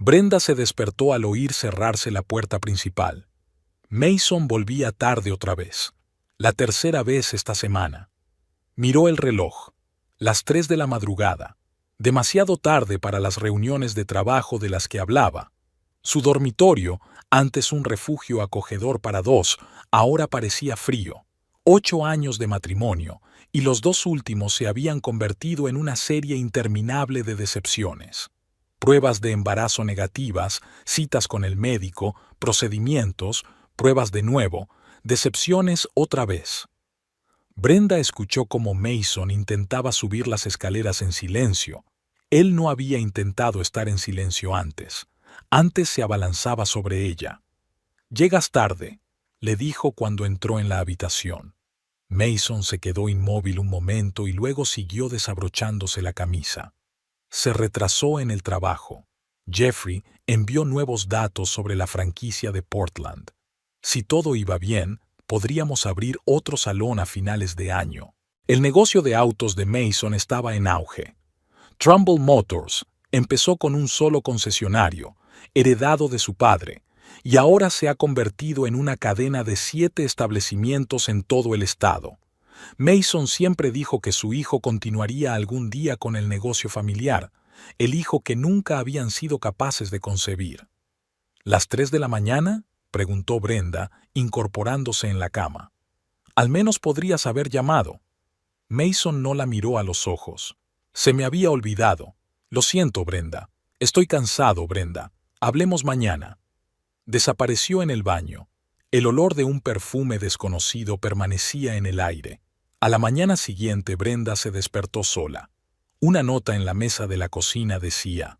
Brenda se despertó al oír cerrarse la puerta principal. Mason volvía tarde otra vez. La tercera vez esta semana. Miró el reloj. Las 3 de la madrugada. Demasiado tarde para las reuniones de trabajo de las que hablaba. Su dormitorio, antes un refugio acogedor para dos, ahora parecía frío. 8 años de matrimonio, y los 2 últimos se habían convertido en una serie interminable de decepciones. Pruebas de embarazo negativas, citas con el médico, procedimientos, pruebas de nuevo, decepciones otra vez. Brenda escuchó cómo Mason intentaba subir las escaleras en silencio. Él no había intentado estar en silencio antes. Antes se abalanzaba sobre ella. «Llegas tarde», le dijo cuando entró en la habitación. Mason se quedó inmóvil un momento y luego siguió desabrochándose la camisa. Se retrasó en el trabajo. Jeffrey envió nuevos datos sobre la franquicia de Portland. Si todo iba bien, podríamos abrir otro salón a finales de año. El negocio de autos de Mason estaba en auge. Trumbull Motors empezó con un solo concesionario, heredado de su padre, y ahora se ha convertido en una cadena de 7 establecimientos en todo el estado. Mason siempre dijo que su hijo continuaría algún día con el negocio familiar, el hijo que nunca habían sido capaces de concebir. ¿Las 3 de la mañana?, preguntó Brenda, incorporándose en la cama. Al menos podrías haber llamado. Mason no la miró a los ojos. Se me había olvidado. Lo siento, Brenda. Estoy cansado, Brenda. Hablemos mañana. Desapareció en el baño. El olor de un perfume desconocido permanecía en el aire. A la mañana siguiente Brenda se despertó sola. Una nota en la mesa de la cocina decía: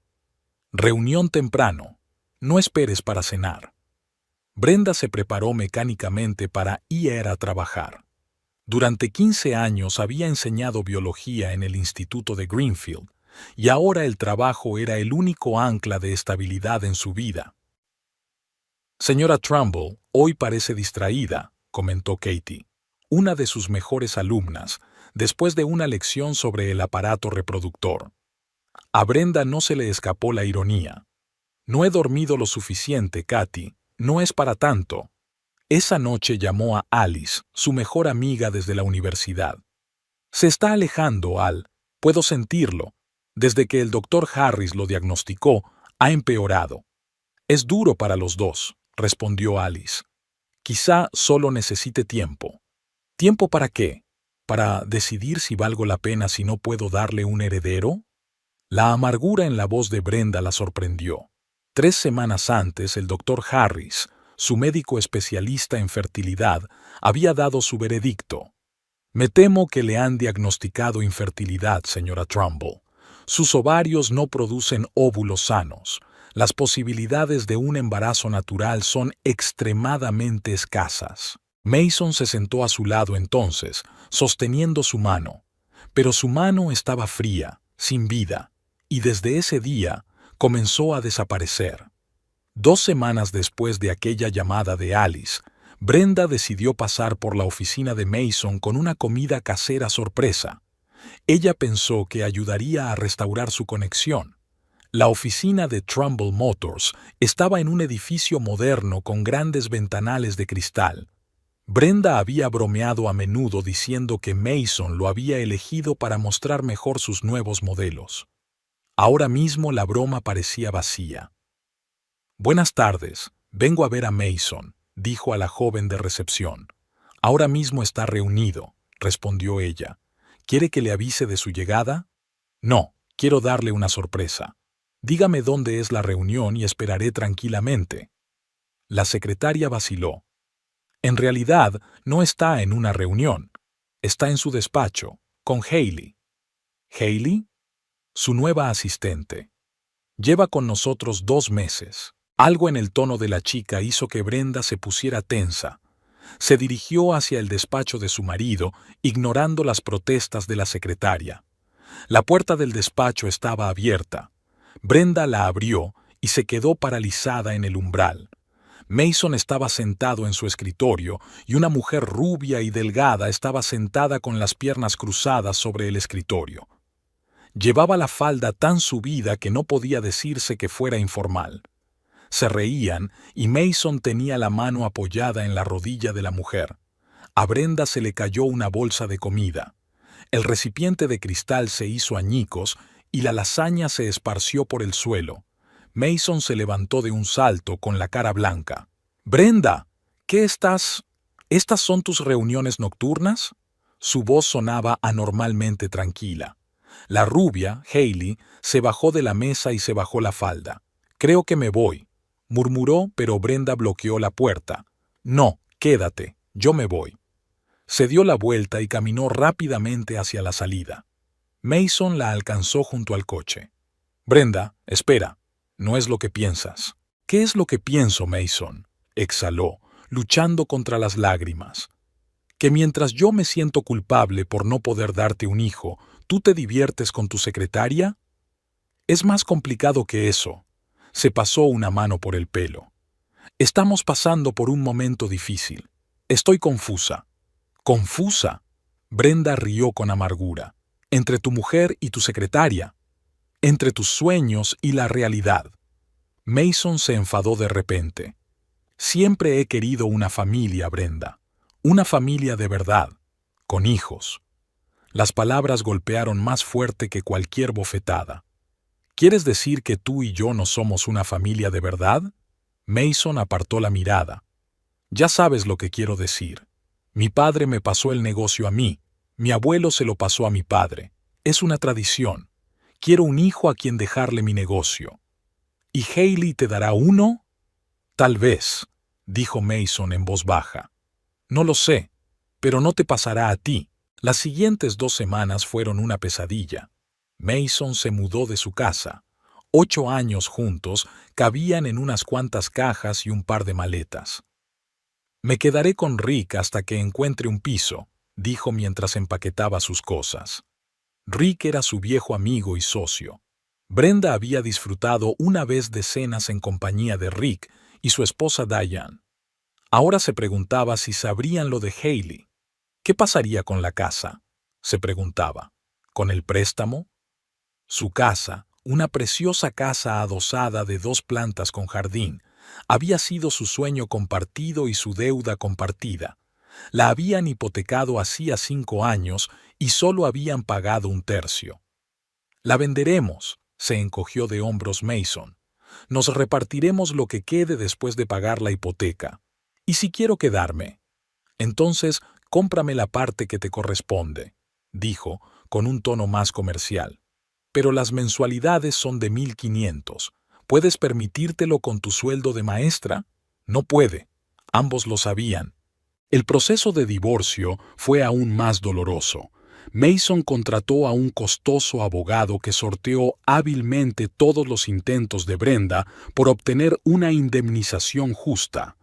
«Reunión temprano. No esperes para cenar». Brenda se preparó mecánicamente para ir a trabajar. Durante 15 años había enseñado biología en el Instituto de Greenfield, y ahora el trabajo era el único ancla de estabilidad en su vida. «Señora Trumbull, hoy parece distraída», comentó Katie, una de sus mejores alumnas, después de una lección sobre el aparato reproductor. A Brenda no se le escapó la ironía. «No he dormido lo suficiente, Katie. No es para tanto». Esa noche llamó a Alice, su mejor amiga desde la universidad. «Se está alejando, Al. Puedo sentirlo. Desde que el doctor Harris lo diagnosticó, ha empeorado». «Es duro para los dos», respondió Alice. «Quizá solo necesite tiempo». «¿Tiempo para qué? ¿Para decidir si valgo la pena si no puedo darle un heredero?» La amargura en la voz de Brenda la sorprendió. 3 semanas antes, el doctor Harris, su médico especialista en fertilidad, había dado su veredicto. «Me temo que le han diagnosticado infertilidad, señora Trumbull. Sus ovarios no producen óvulos sanos. Las posibilidades de un embarazo natural son extremadamente escasas». Mason se sentó a su lado entonces, sosteniendo su mano. Pero su mano estaba fría, sin vida, y desde ese día comenzó a desaparecer. 2 semanas después de aquella llamada de Alice, Brenda decidió pasar por la oficina de Mason con una comida casera sorpresa. Ella pensó que ayudaría a restaurar su conexión. La oficina de Trumbull Motors estaba en un edificio moderno con grandes ventanales de cristal. Brenda había bromeado a menudo diciendo que Mason lo había elegido para mostrar mejor sus nuevos modelos. Ahora mismo la broma parecía vacía. «Buenas tardes, vengo a ver a Mason», dijo a la joven de recepción. «Ahora mismo está reunido», respondió ella. «¿Quiere que le avise de su llegada?» «No, quiero darle una sorpresa. Dígame dónde es la reunión y esperaré tranquilamente». La secretaria vaciló. «En realidad, no está en una reunión. Está en su despacho, con Hailey». «¿Hailey?» «Su nueva asistente. Lleva con nosotros 2 meses». Algo en el tono de la chica hizo que Brenda se pusiera tensa. Se dirigió hacia el despacho de su marido, ignorando las protestas de la secretaria. La puerta del despacho estaba abierta. Brenda la abrió y se quedó paralizada en el umbral. Mason estaba sentado en su escritorio y una mujer rubia y delgada estaba sentada con las piernas cruzadas sobre el escritorio. Llevaba la falda tan subida que no podía decirse que fuera informal. Se reían y Mason tenía la mano apoyada en la rodilla de la mujer. A Brenda se le cayó una bolsa de comida. El recipiente de cristal se hizo añicos y la lasaña se esparció por el suelo. Mason se levantó de un salto con la cara blanca. «Brenda, ¿qué estás? ¿Estas son tus reuniones nocturnas?» Su voz sonaba anormalmente tranquila. La rubia, Hailey, se bajó de la mesa y se bajó la falda. «Creo que me voy», murmuró, pero Brenda bloqueó la puerta. «No, quédate, yo me voy». Se dio la vuelta y caminó rápidamente hacia la salida. Mason la alcanzó junto al coche. «Brenda, espera, no es lo que piensas». «¿Qué es lo que pienso, Mason?», exhaló, luchando contra las lágrimas. «Que mientras yo me siento culpable por no poder darte un hijo, ¿tú te diviertes con tu secretaria?» «Es más complicado que eso». Se pasó una mano por el pelo. «Estamos pasando por un momento difícil. Estoy confusa». «¿Confusa?», Brenda rió con amargura. «Entre tu mujer y tu secretaria. Entre tus sueños y la realidad». Mason se enfadó de repente. «Siempre he querido una familia, Brenda. Una familia de verdad, con hijos». Las palabras golpearon más fuerte que cualquier bofetada. «¿Quieres decir que tú y yo no somos una familia de verdad?» Mason apartó la mirada. «Ya sabes lo que quiero decir. Mi padre me pasó el negocio a mí. Mi abuelo se lo pasó a mi padre. Es una tradición. Quiero un hijo a quien dejarle mi negocio». «¿Y Hailey te dará uno?» «Tal vez», dijo Mason en voz baja. «No lo sé, pero no te pasará a ti». Las siguientes 2 semanas fueron una pesadilla. Mason se mudó de su casa. 8 años juntos cabían en unas cuantas cajas y un par de maletas. «Me quedaré con Rick hasta que encuentre un piso», dijo mientras empaquetaba sus cosas. Rick era su viejo amigo y socio. Brenda había disfrutado una vez de cenas en compañía de Rick y su esposa Diane. Ahora se preguntaba si sabrían lo de Hailey. ¿Qué pasaría con la casa?, se preguntaba. ¿Con el préstamo? Su casa, una preciosa casa adosada de 2 plantas con jardín, había sido su sueño compartido y su deuda compartida. La habían hipotecado hacía 5 años y solo habían pagado 1/3. «La venderemos», se encogió de hombros Mason. «Nos repartiremos lo que quede después de pagar la hipoteca. ¿Y si quiero quedarme? Entonces, cómprame la parte que te corresponde», dijo, con un tono más comercial. «Pero las mensualidades son de 1.500. ¿Puedes permitírtelo con tu sueldo de maestra?» No puede. Ambos lo sabían. El proceso de divorcio fue aún más doloroso. Mason contrató a un costoso abogado que sorteó hábilmente todos los intentos de Brenda por obtener una indemnización justa.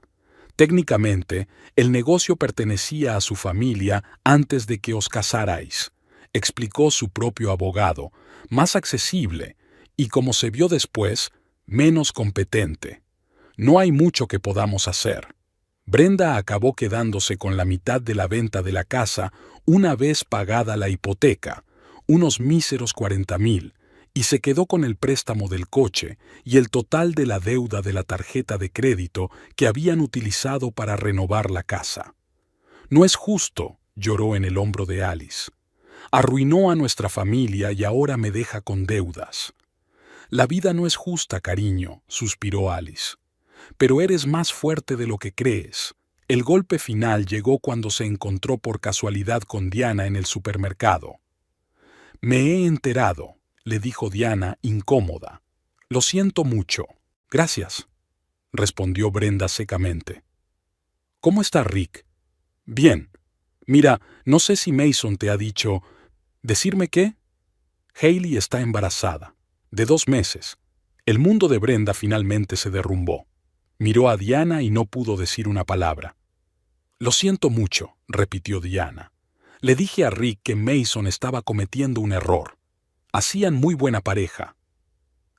Técnicamente, el negocio pertenecía a su familia antes de que os casarais, explicó su propio abogado, más accesible y, como se vio después, menos competente. No hay mucho que podamos hacer. Brenda acabó quedándose con la mitad de la venta de la casa una vez pagada la hipoteca, unos míseros 40,000, y se quedó con el préstamo del coche y el total de la deuda de la tarjeta de crédito que habían utilizado para renovar la casa. «No es justo», lloró en el hombro de Alice. «Arruinó a nuestra familia y ahora me deja con deudas». «La vida no es justa, cariño», suspiró Alice. «Pero eres más fuerte de lo que crees». El golpe final llegó cuando se encontró por casualidad con Diana en el supermercado. «Me he enterado», le dijo Diana, incómoda. «Lo siento mucho». «Gracias», respondió Brenda secamente. «¿Cómo está Rick?» «Bien. Mira, no sé si Mason te ha dicho...» «¿Decirme qué?» «Hailey está embarazada. De 2 meses». El mundo de Brenda finalmente se derrumbó. Miró a Diana y no pudo decir una palabra. «Lo siento mucho», repitió Diana. «Le dije a Rick que Mason estaba cometiendo un error. Hacían muy buena pareja».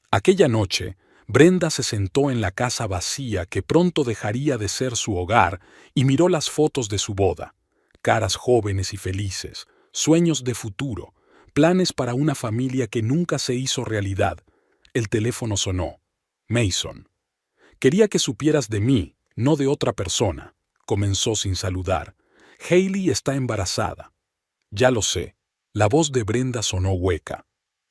Aquella noche, Brenda se sentó en la casa vacía que pronto dejaría de ser su hogar y miró las fotos de su boda. Caras jóvenes y felices, sueños de futuro, planes para una familia que nunca se hizo realidad. El teléfono sonó. Mason. Quería que supieras de mí, no de otra persona. Comenzó sin saludar. Hailey está embarazada. Ya lo sé. La voz de Brenda sonó hueca.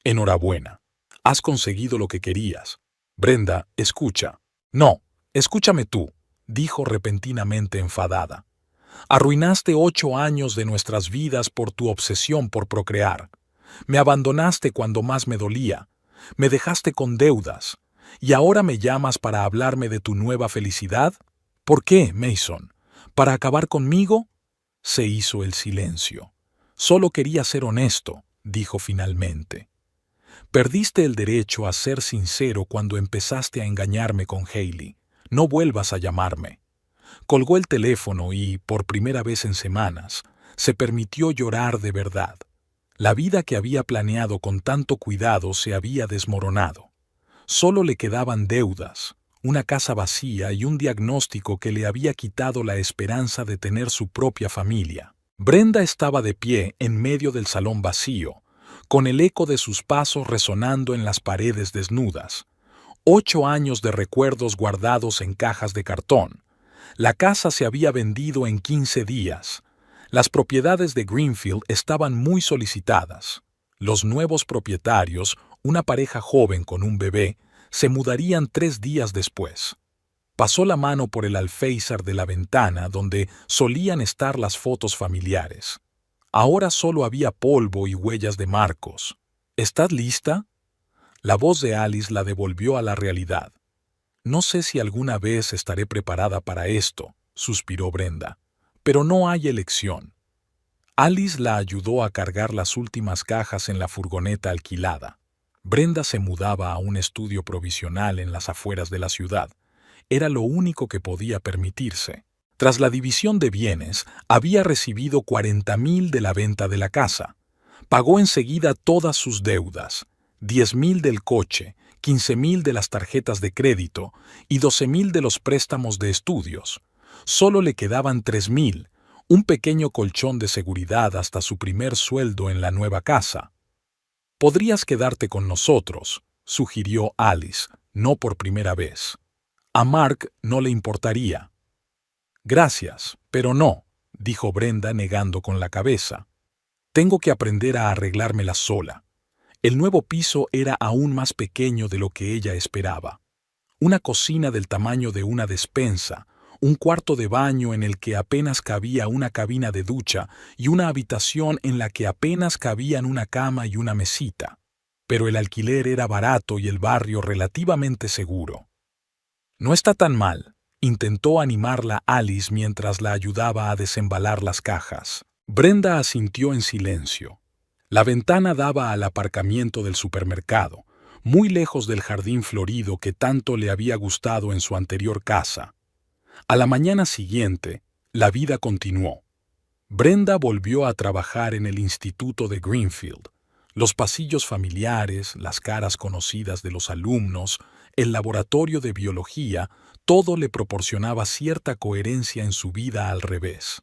Enhorabuena. Has conseguido lo que querías. Brenda, escucha. No, escúchame tú, dijo repentinamente enfadada. Arruinaste 8 años de nuestras vidas por tu obsesión por procrear. Me abandonaste cuando más me dolía. Me dejaste con deudas. ¿Y ahora me llamas para hablarme de tu nueva felicidad? ¿Por qué, Mason? ¿Para acabar conmigo? Se hizo el silencio. Solo quería ser honesto, dijo finalmente. Perdiste el derecho a ser sincero cuando empezaste a engañarme con Hailey. No vuelvas a llamarme. Colgó el teléfono y, por primera vez en semanas, se permitió llorar de verdad. La vida que había planeado con tanto cuidado se había desmoronado. Solo le quedaban deudas, una casa vacía y un diagnóstico que le había quitado la esperanza de tener su propia familia. Brenda estaba de pie en medio del salón vacío, con el eco de sus pasos resonando en las paredes desnudas. 8 años de recuerdos guardados en cajas de cartón. La casa se había vendido en 15 días. Las propiedades de Greenfield estaban muy solicitadas. Los nuevos propietarios, una pareja joven con un bebé, se mudarían 3 días después. Pasó la mano por el alféizar de la ventana donde solían estar las fotos familiares. Ahora solo había polvo y huellas de Marcos. ¿Estás lista? La voz de Alice la devolvió a la realidad. No sé si alguna vez estaré preparada para esto, suspiró Brenda, pero no hay elección. Alice la ayudó a cargar las últimas cajas en la furgoneta alquilada. Brenda se mudaba a un estudio provisional en las afueras de la ciudad. Era lo único que podía permitirse. Tras la división de bienes, había recibido 40,000 de la venta de la casa. Pagó enseguida todas sus deudas, 10,000 del coche, 15,000 de las tarjetas de crédito y 12,000 de los préstamos de estudios. Solo le quedaban 3,000, un pequeño colchón de seguridad hasta su primer sueldo en la nueva casa. «Podrías quedarte con nosotros», sugirió Alice, no por primera vez. A Mark no le importaría. «Gracias, pero no», dijo Brenda negando con la cabeza. «Tengo que aprender a arreglármela sola». El nuevo piso era aún más pequeño de lo que ella esperaba. Una cocina del tamaño de una despensa, un cuarto de baño en el que apenas cabía una cabina de ducha y una habitación en la que apenas cabían una cama y una mesita. Pero el alquiler era barato y el barrio relativamente seguro. «No está tan mal», intentó animarla Alice mientras la ayudaba a desembalar las cajas. Brenda asintió en silencio. La ventana daba al aparcamiento del supermercado, muy lejos del jardín florido que tanto le había gustado en su anterior casa. A la mañana siguiente, la vida continuó. Brenda volvió a trabajar en el instituto de Greenfield. Los pasillos familiares, las caras conocidas de los alumnos, el laboratorio de biología, todo le proporcionaba cierta coherencia en su vida al revés.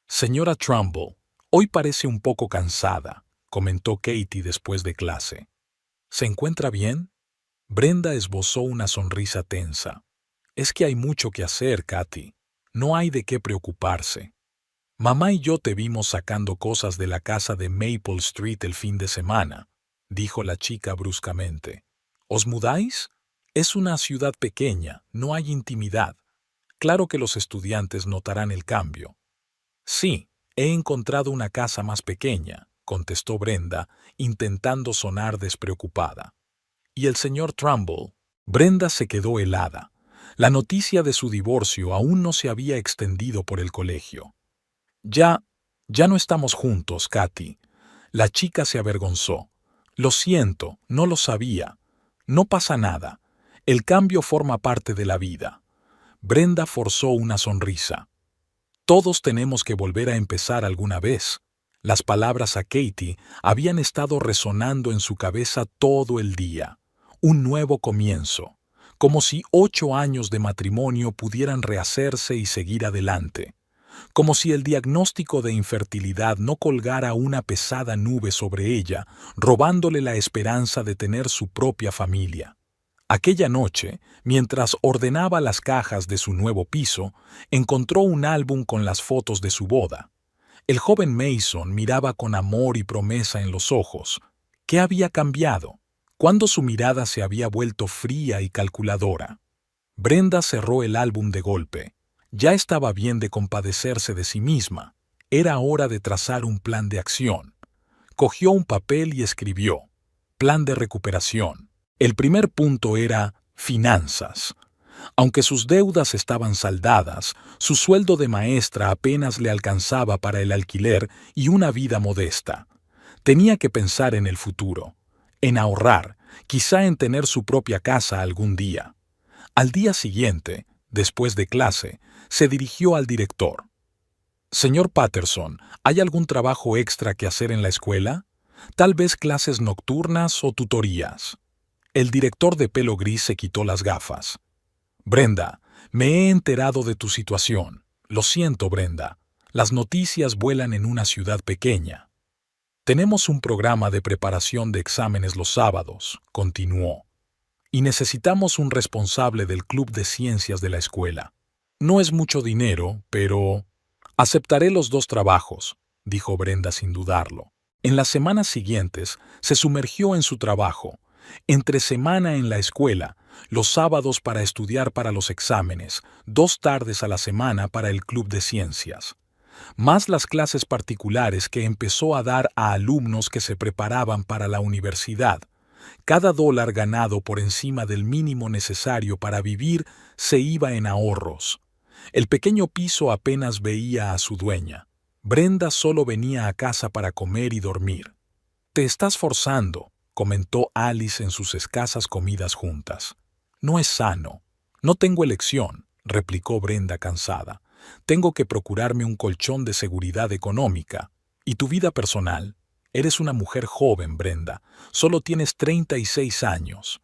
«Señora Trumbull, hoy parece un poco cansada», comentó Katie después de clase. «¿Se encuentra bien?» Brenda esbozó una sonrisa tensa. «Es que hay mucho que hacer, Katy. No hay de qué preocuparse. Mamá y yo te vimos sacando cosas de la casa de Maple Street el fin de semana», dijo la chica bruscamente. «¿Os mudáis? Es una ciudad pequeña, no hay intimidad. Claro que los estudiantes notarán el cambio». «Sí, he encontrado una casa más pequeña», contestó Brenda, intentando sonar despreocupada. «¿Y el señor Trumbull?» Brenda se quedó helada. La noticia de su divorcio aún no se había extendido por el colegio. Ya no estamos juntos, Katy». La chica se avergonzó. «Lo siento, no lo sabía. No pasa nada. El cambio forma parte de la vida». Brenda forzó una sonrisa. «Todos tenemos que volver a empezar alguna vez». Las palabras a Katy habían estado resonando en su cabeza todo el día. Un nuevo comienzo. Como si 8 años de matrimonio pudieran rehacerse y seguir adelante. como si el diagnóstico de infertilidad no colgara una pesada nube sobre ella, robándole la esperanza de tener su propia familia. Aquella noche, mientras ordenaba las cajas de su nuevo piso, encontró un álbum con las fotos de su boda. El joven Mason miraba con amor y promesa en los ojos. ¿Qué había cambiado? ¿Cuándo su mirada se había vuelto fría y calculadora? Brenda cerró el álbum de golpe. Ya estaba bien de compadecerse de sí misma. Era hora de trazar un plan de acción. Cogió un papel y escribió: Plan de recuperación. El primer punto era finanzas. Aunque sus deudas estaban saldadas, su sueldo de maestra apenas le alcanzaba para el alquiler y una vida modesta. Tenía que pensar en el futuro, en ahorrar, quizá en tener su propia casa algún día. Al día siguiente, después de clase, se dirigió al director. «Señor Patterson, ¿hay algún trabajo extra que hacer en la escuela? Tal vez clases nocturnas o tutorías». El director de pelo gris se quitó las gafas. «Brenda, me he enterado de tu situación. Lo siento, Brenda. Las noticias vuelan en una ciudad pequeña. Tenemos un programa de preparación de exámenes los sábados», continuó, «y necesitamos un responsable del club de ciencias de la escuela. No es mucho dinero, pero...» «Aceptaré los 2 trabajos», dijo Brenda sin dudarlo. En las semanas siguientes se sumergió en su trabajo, entre semana en la escuela, los sábados para estudiar para los exámenes, 2 tardes a la semana para el club de ciencias. Más las clases particulares que empezó a dar a alumnos que se preparaban para la universidad. Cada dólar ganado por encima del mínimo necesario para vivir se iba en ahorros. El pequeño piso apenas veía a su dueña. Brenda solo venía a casa para comer y dormir. «Te estás forzando», comentó Alice en sus escasas comidas juntas. «No es sano». «No tengo elección», replicó Brenda cansada. «Tengo que procurarme un colchón de seguridad económica. ¿Y tu vida personal? Eres una mujer joven, Brenda. Solo tienes 36 años».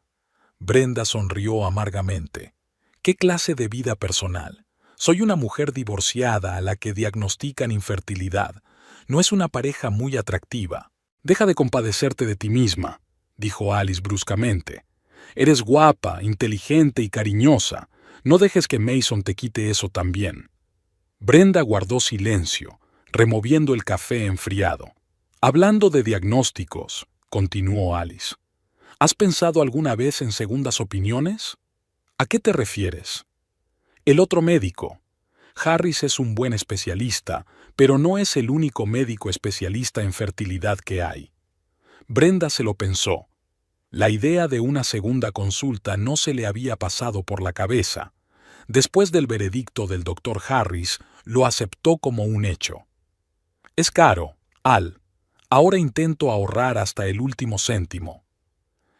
Brenda sonrió amargamente. «¿Qué clase de vida personal? Soy una mujer divorciada a la que diagnostican infertilidad. No es una pareja muy atractiva». «Deja de compadecerte de ti misma», dijo Alice bruscamente. «Eres guapa, inteligente y cariñosa. No dejes que Mason te quite eso también». Brenda guardó silencio, removiendo el café enfriado. «Hablando de diagnósticos», continuó Alice, ¿has pensado alguna vez en segundas opiniones? ¿A qué te refieres? El otro médico. Harris es un buen especialista, pero no es el único médico especialista en fertilidad que hay. Brenda se lo pensó. La idea de una segunda consulta no se le había pasado por la cabeza. Después del veredicto del doctor Harris, lo aceptó como un hecho. «Es caro, Al. Ahora intento ahorrar hasta el último céntimo».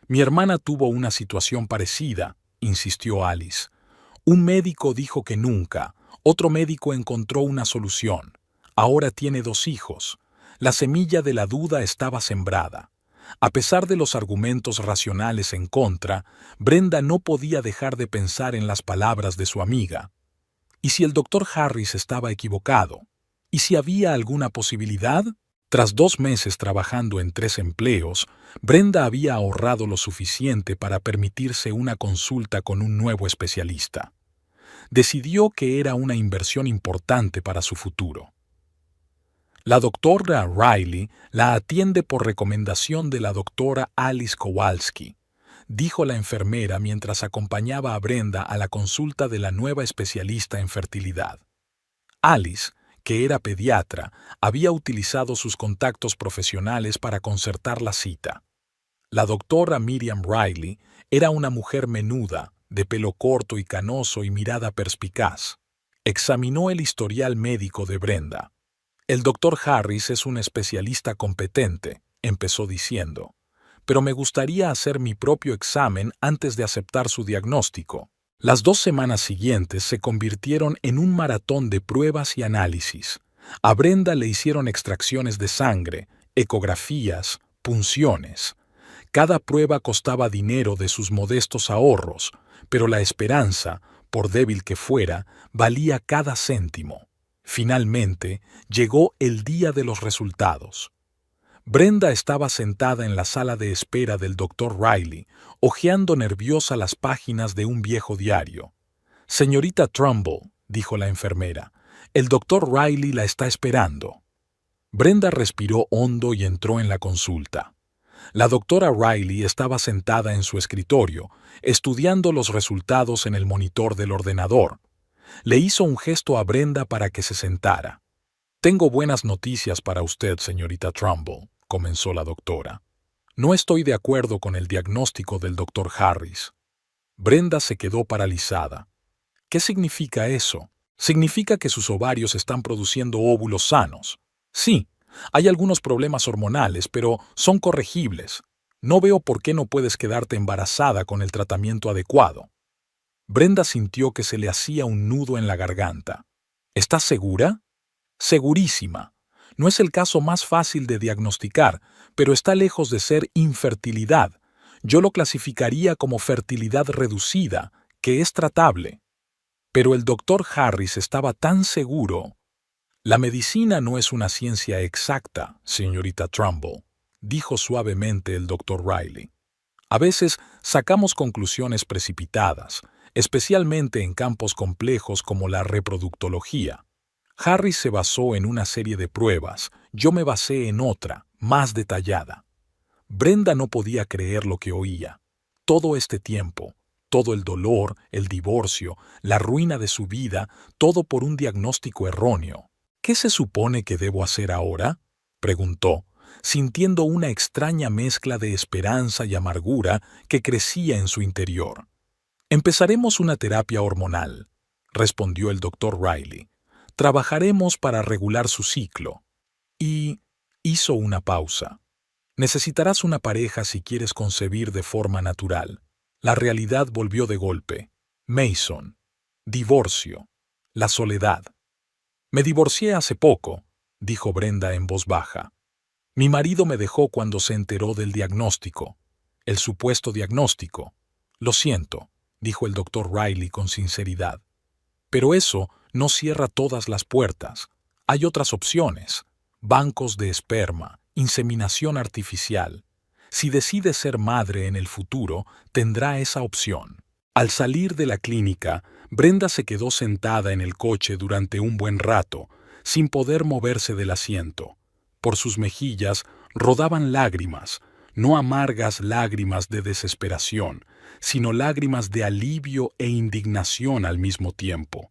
«Mi hermana tuvo una situación parecida», insistió Alice. «Un médico dijo que nunca. Otro médico encontró una solución. Ahora tiene 2 hijos. La semilla de la duda estaba sembrada». A pesar de los argumentos racionales en contra, Brenda no podía dejar de pensar en las palabras de su amiga. ¿Y si el doctor Harris estaba equivocado? ¿Y si había alguna posibilidad? Tras 2 meses trabajando en 3 empleos, Brenda había ahorrado lo suficiente para permitirse una consulta con un nuevo especialista. Decidió que era una inversión importante para su futuro. La doctora Riley la atiende por recomendación de la doctora Alice Kowalski, dijo la enfermera mientras acompañaba a Brenda a la consulta de la nueva especialista en fertilidad. Alice, que era pediatra, había utilizado sus contactos profesionales para concertar la cita. La doctora Miriam Riley era una mujer menuda, de pelo corto y canoso y mirada perspicaz. Examinó el historial médico de Brenda. «El doctor Harris es un especialista competente», empezó diciendo, «pero me gustaría hacer mi propio examen antes de aceptar su diagnóstico». Las 2 semanas siguientes se convirtieron en un maratón de pruebas y análisis. A Brenda le hicieron extracciones de sangre, ecografías, punciones. Cada prueba costaba dinero de sus modestos ahorros, pero la esperanza, por débil que fuera, valía cada céntimo. Finalmente, llegó el día de los resultados. Brenda estaba sentada en la sala de espera del Dr. Riley, hojeando nerviosa las páginas de un viejo diario. «Señorita Trumbull», dijo la enfermera, «el Dr. Riley la está esperando». Brenda respiró hondo y entró en la consulta. La doctora Riley estaba sentada en su escritorio, estudiando los resultados en el monitor del ordenador. Le hizo un gesto a Brenda para que se sentara. «Tengo buenas noticias para usted, señorita Trumbull», comenzó la doctora. «No estoy de acuerdo con el diagnóstico del Dr. Harris». Brenda se quedó paralizada. «¿Qué significa eso? Significa que sus ovarios están produciendo óvulos sanos. Sí, hay algunos problemas hormonales, pero son corregibles. No veo por qué no puedes quedarte embarazada con el tratamiento adecuado». Brenda sintió que se le hacía un nudo en la garganta. «¿Estás segura?» «Segurísima. No es el caso más fácil de diagnosticar, pero está lejos de ser infertilidad. Yo lo clasificaría como fertilidad reducida, que es tratable». Pero el doctor Harris estaba tan seguro. «La medicina no es una ciencia exacta, señorita Trumbull», dijo suavemente el doctor Riley. «A veces sacamos conclusiones precipitadas, especialmente en campos complejos como la reproductología. Harris se basó en una serie de pruebas, yo me basé en otra, más detallada». Brenda no podía creer lo que oía. Todo este tiempo, todo el dolor, el divorcio, la ruina de su vida, todo por un diagnóstico erróneo. «¿Qué se supone que debo hacer ahora?», preguntó, sintiendo una extraña mezcla de esperanza y amargura que crecía en su interior. «Empezaremos una terapia hormonal», respondió el doctor Riley. «Trabajaremos para regular su ciclo». Y hizo una pausa. «Necesitarás una pareja si quieres concebir de forma natural». La realidad volvió de golpe. Mason. Divorcio. La soledad. «Me divorcié hace poco», dijo Brenda en voz baja. «Mi marido me dejó cuando se enteró del diagnóstico, el supuesto diagnóstico. Lo siento», dijo el doctor Riley con sinceridad. «Pero eso no cierra todas las puertas. Hay otras opciones. Bancos de esperma, inseminación artificial. Si decide ser madre en el futuro, tendrá esa opción». Al salir de la clínica, Brenda se quedó sentada en el coche durante un buen rato, sin poder moverse del asiento. Por sus mejillas rodaban lágrimas, no amargas lágrimas de desesperación, sino lágrimas de alivio e indignación al mismo tiempo.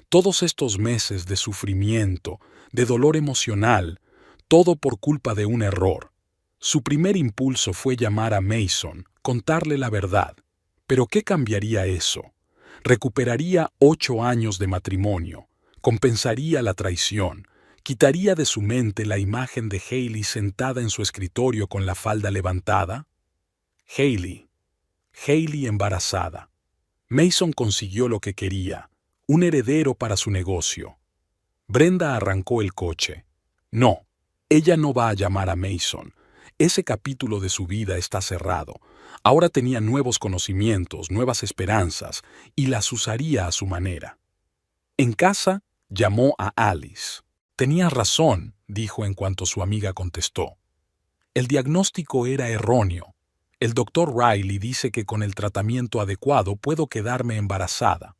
Todos estos meses de sufrimiento, de dolor emocional, todo por culpa de un error. Su primer impulso fue llamar a Mason, contarle la verdad. ¿Pero qué cambiaría eso? Recuperaría 8 años de matrimonio, compensaría la traición, quitaría de su mente la imagen de Hailey sentada en su escritorio con la falda levantada. Hailey embarazada. Mason consiguió lo que quería, un heredero para su negocio. Brenda arrancó el coche. No, ella no va a llamar a Mason. Ese capítulo de su vida está cerrado. Ahora tenía nuevos conocimientos, nuevas esperanzas, y las usaría a su manera. En casa, llamó a Alice. «Tenías razón», dijo en cuanto su amiga contestó. «El diagnóstico era erróneo. El doctor Riley dice que con el tratamiento adecuado puedo quedarme embarazada».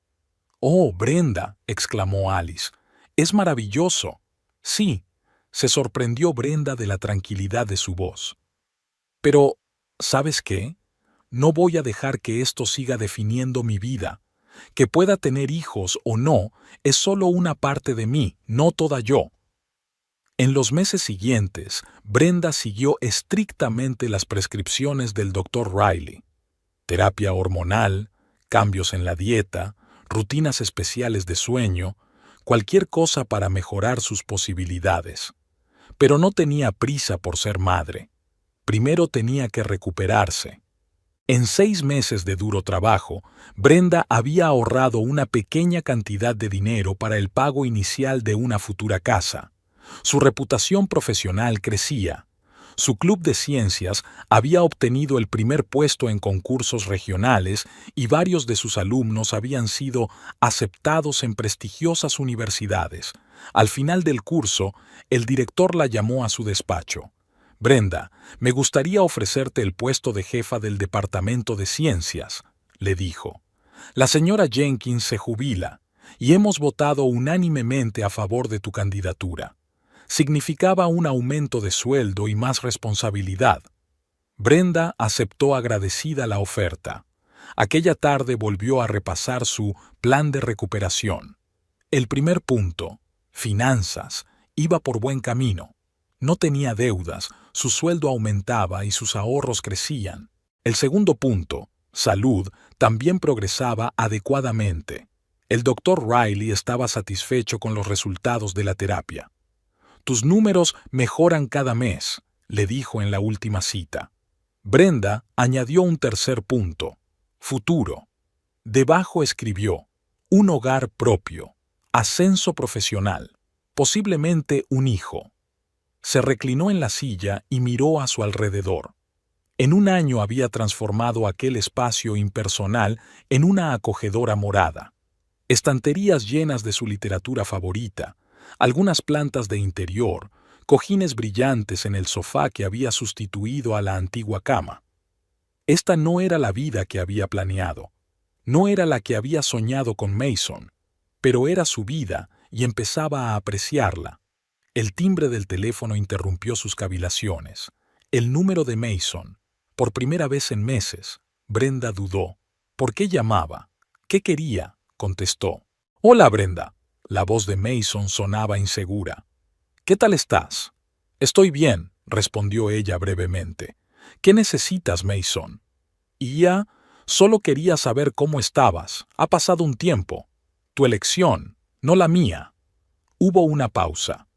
«Oh, Brenda», exclamó Alice, «es maravilloso». «Sí», se sorprendió Brenda de la tranquilidad de su voz. «Pero, ¿sabes qué? No voy a dejar que esto siga definiendo mi vida. Que pueda tener hijos o no es solo una parte de mí, no toda yo». En los meses siguientes, Brenda siguió estrictamente las prescripciones del Dr. Riley. Terapia hormonal, cambios en la dieta, rutinas especiales de sueño, cualquier cosa para mejorar sus posibilidades. Pero no tenía prisa por ser madre. Primero tenía que recuperarse. En 6 meses de duro trabajo, Brenda había ahorrado una pequeña cantidad de dinero para el pago inicial de una futura casa. Su reputación profesional crecía. Su club de ciencias había obtenido el primer puesto en concursos regionales y varios de sus alumnos habían sido aceptados en prestigiosas universidades, Al final del curso, el director la llamó a su despacho. «Brenda, me gustaría ofrecerte el puesto de jefa del Departamento de Ciencias», le dijo. «La señora Jenkins se jubila y hemos votado unánimemente a favor de tu candidatura. Significaba un aumento de sueldo y más responsabilidad». Brenda aceptó agradecida la oferta. Aquella tarde volvió a repasar su plan de recuperación. El primer punto, finanzas, iba por buen camino. No tenía deudas, su sueldo aumentaba y sus ahorros crecían. El segundo punto, salud, también progresaba adecuadamente. El doctor Riley estaba satisfecho con los resultados de la terapia. «Tus números mejoran cada mes», le dijo en la última cita. Brenda añadió un tercer punto, futuro. Debajo escribió, un hogar propio, ascenso profesional, posiblemente un hijo. Se reclinó en la silla y miró a su alrededor. En un año había transformado aquel espacio impersonal en una acogedora morada. Estanterías llenas de su literatura favorita, algunas plantas de interior, cojines brillantes en el sofá que había sustituido a la antigua cama. Esta no era la vida que había planeado. No era la que había soñado con Mason, pero era su vida y empezaba a apreciarla. El timbre del teléfono interrumpió sus cavilaciones. El número de Mason. Por primera vez en meses, Brenda dudó. ¿Por qué llamaba? ¿Qué quería?, contestó. «Hola, Brenda». La voz de Mason sonaba insegura. «¿Qué tal estás?» «Estoy bien», respondió ella brevemente. «¿Qué necesitas, Mason?» «Y ya, solo quería saber cómo estabas. Ha pasado un tiempo. Tu elección, no la mía». Hubo una pausa.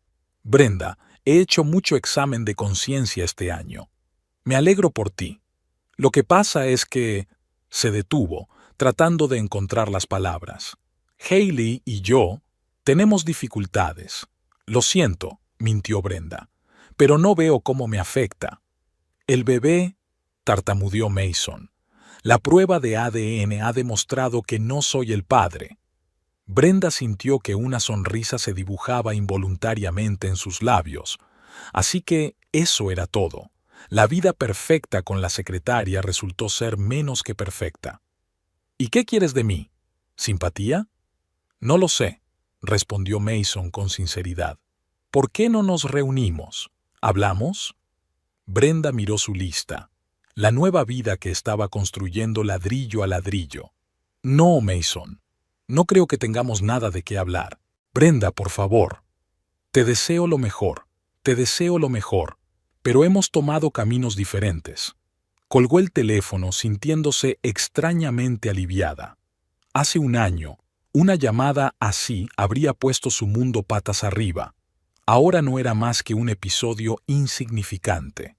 «Brenda, he hecho mucho examen de conciencia este año. Me alegro por ti. Lo que pasa es que…» Se detuvo, tratando de encontrar las palabras. «Hailey y yo tenemos dificultades. Lo siento», mintió Brenda, «pero no veo cómo me afecta». «El bebé…», tartamudeó Mason. «La prueba de ADN ha demostrado que no soy el padre». Brenda sintió que una sonrisa se dibujaba involuntariamente en sus labios. Así que eso era todo. La vida perfecta con la secretaria resultó ser menos que perfecta. «¿Y qué quieres de mí? ¿Simpatía?» «No lo sé», respondió Mason con sinceridad. «¿Por qué no nos reunimos? ¿Hablamos?» Brenda miró su lista, la nueva vida que estaba construyendo ladrillo a ladrillo. «No, Mason. No creo que tengamos nada de qué hablar. Brenda, por favor. Te deseo lo mejor, pero hemos tomado caminos diferentes». Colgó el teléfono sintiéndose extrañamente aliviada. Hace un año, una llamada así habría puesto su mundo patas arriba. Ahora no era más que un episodio insignificante.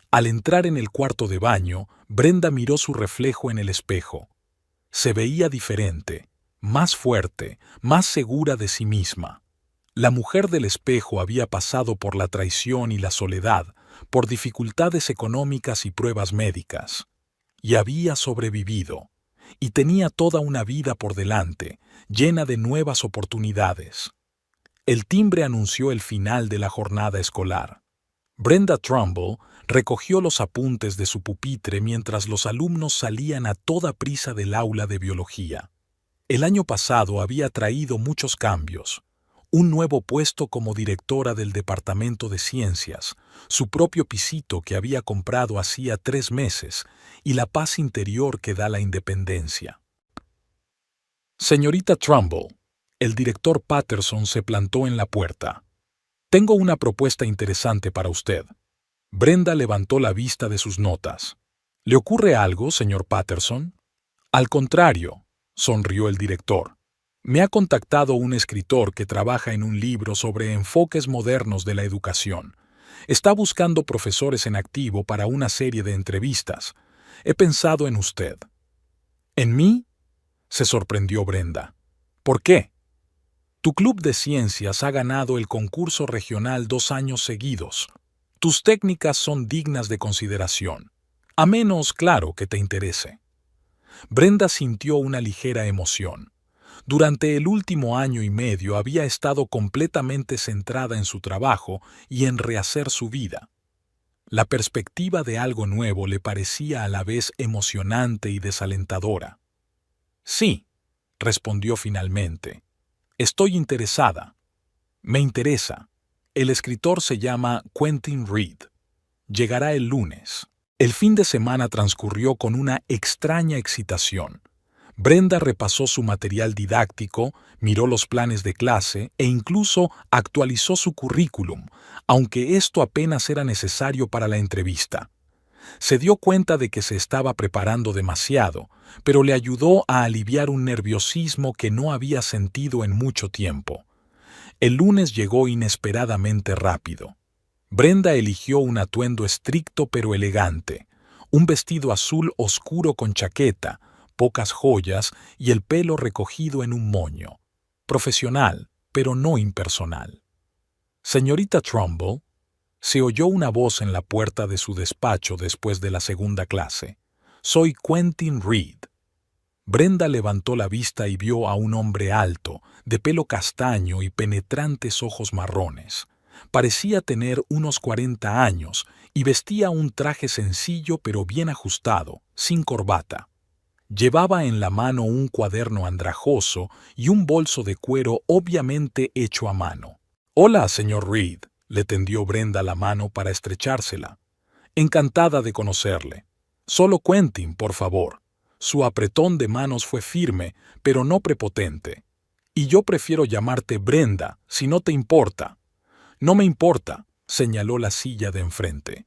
Al entrar en el cuarto de baño, Brenda miró su reflejo en el espejo. Se veía diferente, más fuerte, más segura de sí misma. La mujer del espejo había pasado por la traición y la soledad, por dificultades económicas y pruebas médicas. Y había sobrevivido. Y tenía toda una vida por delante, llena de nuevas oportunidades. El timbre anunció el final de la jornada escolar. Brenda Trumbull recogió los apuntes de su pupitre mientras los alumnos salían a toda prisa del aula de biología. El año pasado había traído muchos cambios. Un nuevo puesto como directora del Departamento de Ciencias, su propio pisito que había comprado hacía 3 meses y la paz interior que da la independencia. «Señorita Trumbull», el director Patterson se plantó en la puerta. «Tengo una propuesta interesante para usted». Brenda levantó la vista de sus notas. «¿Le ocurre algo, señor Patterson?» «Al contrario», sonrió el director. «Me ha contactado un escritor que trabaja en un libro sobre enfoques modernos de la educación. Está buscando profesores en activo para una serie de entrevistas. He pensado en usted». «¿En mí?», se sorprendió Brenda. «¿Por qué?» «Tu club de ciencias ha ganado el concurso regional 2 años seguidos. Tus técnicas son dignas de consideración, a menos, claro, que te interese». Brenda sintió una ligera emoción. Durante el último año y medio había estado completamente centrada en su trabajo y en rehacer su vida. La perspectiva de algo nuevo le parecía a la vez emocionante y desalentadora. Sí, respondió finalmente. Estoy interesada. Me interesa. El escritor se llama Quentin Reed. Llegará el lunes. El fin de semana transcurrió con una extraña excitación. Brenda repasó su material didáctico, miró los planes de clase e incluso actualizó su currículum, aunque esto apenas era necesario para la entrevista. Se dio cuenta de que se estaba preparando demasiado, pero le ayudó a aliviar un nerviosismo que no había sentido en mucho tiempo. El lunes llegó inesperadamente rápido. Brenda eligió un atuendo estricto pero elegante, un vestido azul oscuro con chaqueta, pocas joyas y el pelo recogido en un moño. Profesional, pero no impersonal. Señorita Trumbull, se oyó una voz en la puerta de su despacho después de la segunda clase. Soy Quentin Reed. Brenda levantó la vista y vio a un hombre alto, de pelo castaño y penetrantes ojos marrones. Parecía tener unos 40 años y vestía un traje sencillo pero bien ajustado, sin corbata. Llevaba en la mano un cuaderno andrajoso y un bolso de cuero obviamente hecho a mano. «Hola, señor Reed», le tendió Brenda la mano para estrechársela. «Encantada de conocerle. Solo Quentin, por favor». Su apretón de manos fue firme, pero no prepotente. «Y yo prefiero llamarte Brenda, si no te importa». «No me importa», señaló la silla de enfrente.